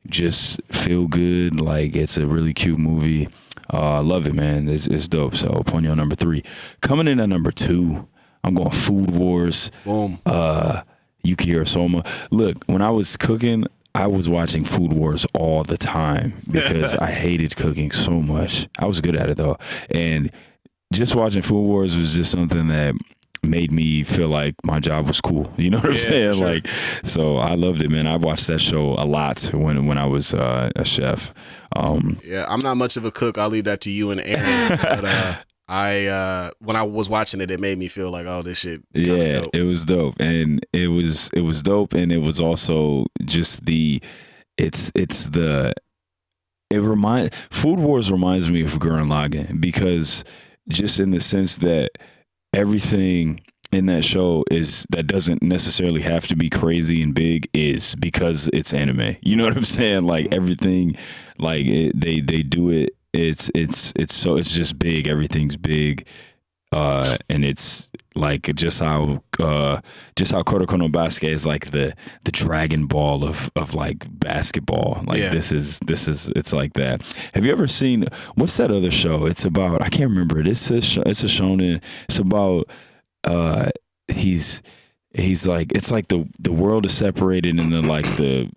just feel good. Like it's a really cute movie. I love it, man. It's dope. So Ponyo number 3. Coming in at number 2, I'm going Food Wars. Boom. Yukihiro Soma. Look, when I was cooking, I was watching Food Wars all the time because I hated cooking so much. I was good at it though. And just watching Food Wars was just something that made me feel like my job was cool. You know what I'm saying? Sure. Like, so I loved it, man. I watched that show a lot when I was a chef. Yeah, I'm not much of a cook. I'll leave that to you and Aaron. But when I was watching it, it made me feel like, oh, this shit. Dope. It was dope, and it was dope, and it was also just Food Wars reminds me of Gurren Lagann because just in the sense that everything in that show that doesn't necessarily have to be crazy and big is because it's anime. You know what I'm saying? Like everything, like they do it. It's just big. Everything's big, and it's like just how Kuroko no Basket is like the Dragon Ball of like basketball. Like this is it's like that. Have you ever seen what's that other show? It's about, I can't remember it. It's a shonen. It's about he's like, it's like the world is separated into like the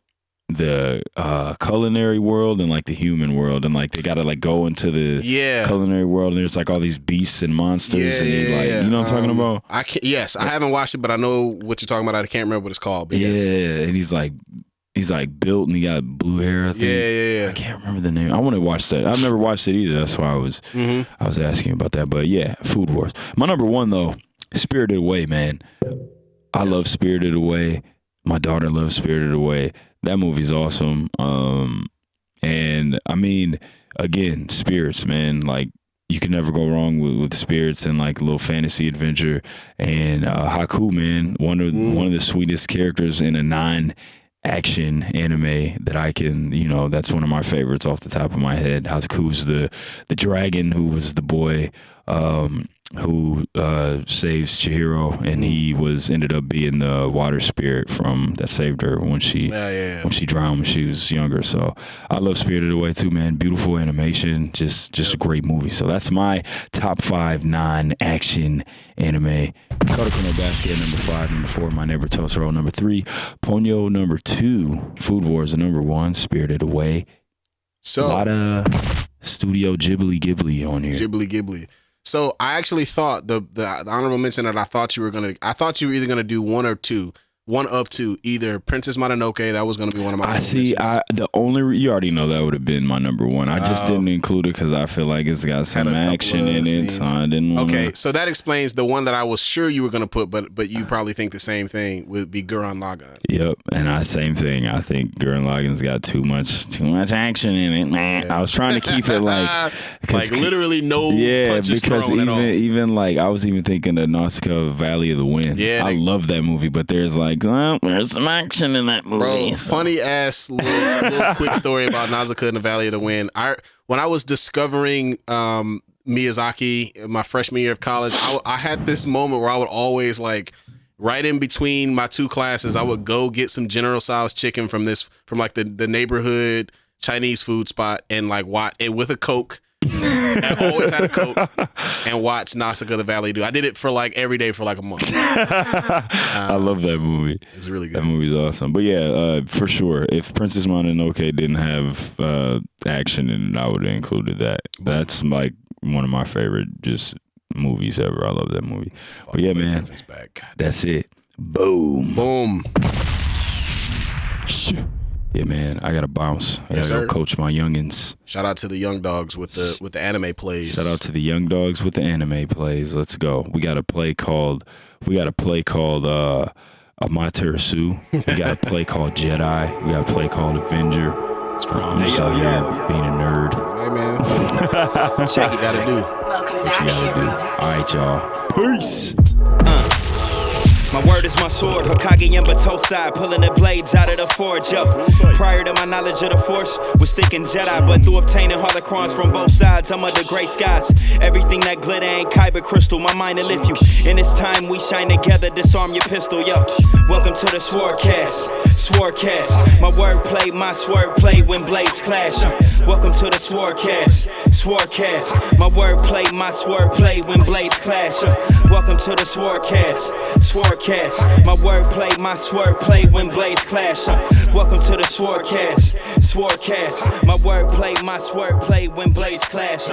culinary world and like the human world, and like they gotta like go into the culinary world, and there's like all these beasts and monsters and you know what I'm talking about? I haven't watched it, but I know what you're talking about. I can't remember what it's called, but and he's like built and he got blue hair, I think. Yeah. I can't remember the name. I want to watch that. I've never watched it either. That's why I was asking about that. But yeah, Food Wars. My number 1 though, Spirited Away, man. I love Spirited Away. My daughter loves Spirited Away. That movie's awesome. And I mean, again, spirits, man. Like you can never go wrong with spirits and like a little fantasy adventure. And Haku, man, one of the sweetest characters in a non-action anime that I can, that's one of my favorites off the top of my head. Haku's the dragon who was the boy who saves Chihiro, and he ended up being the water spirit that saved her when she drowned when she was younger. So I love Spirited Away too, man. Beautiful animation, just a great movie. So that's my top 5 non-action anime. Kotoko no Basket at number 5, number 4, My Neighbor Totoro number 3, Ponyo number 2, Food Wars at number 1, Spirited Away. So a lot of Studio Ghibli on here. Ghibli. So I actually thought the honorable mention that I thought you were either gonna do one of two, either Princess Mononoke, that was gonna be one of my. You already know that would have been my number 1. I just didn't include it because I feel like it's got some action in it, so I didn't want. Okay, so that explains the one that I was sure you were gonna put, but you probably think the same thing would be Gurren Lagann. Yep, and same thing. I think Gurren Lagann's got too much action in it. Man, I was trying to keep it like literally no punches because thrown at all. even like I was even thinking of Nausicaa Valley of the Wind. Yeah, I love that movie, but there's there's some action in that movie. Bro, funny ass little quick story about Nausicaa and the Valley of the Wind. When I was discovering Miyazaki my freshman year of college, I had this moment where I would always right in between my 2 classes, I would go get some General Tso's chicken from the neighborhood Chinese food spot and watch it with a Coke. I always had a Coke and watch Nausicaa the Valley do. I did it for every day for a month. I love that movie. It's really good. That movie's awesome. But yeah, for sure, if Princess Mononoke didn't have action in it, I would have included that. That's one of my favorite movies ever. I love that movie. But yeah, man, that's it. Boom. Yeah, man, I gotta bounce. I gotta go coach my youngins. Shout out to the young dogs with the anime plays. Shout out to the young dogs with the anime plays. Let's go. We got a play called Amaterasu. We got a play called Jedi. We got a play called Avenger. Strong. Being a nerd. Hey man, check you gotta do. Welcome What you back, gotta do. hero. All right, y'all. Peace. My word is my sword, Hokage Tosai, pulling the blades out of the forge, yo. Prior to my knowledge of the Force, was thinking Jedi, but through obtaining holocrons from both sides, I'm under gray skies. Everything that glitter ain't kyber crystal, my mind will lift you. In this time we shine together, disarm your pistol, yo. Welcome to the SwordCast, my wordplay, my swordplay when blades clash. Welcome to the SwordCast, my wordplay, my swordplay when blades clash. Welcome to the SwordCast, my wordplay, my swordplay when blades clash. Welcome to the SwordCast, my wordplay, my swordplay when blades clash.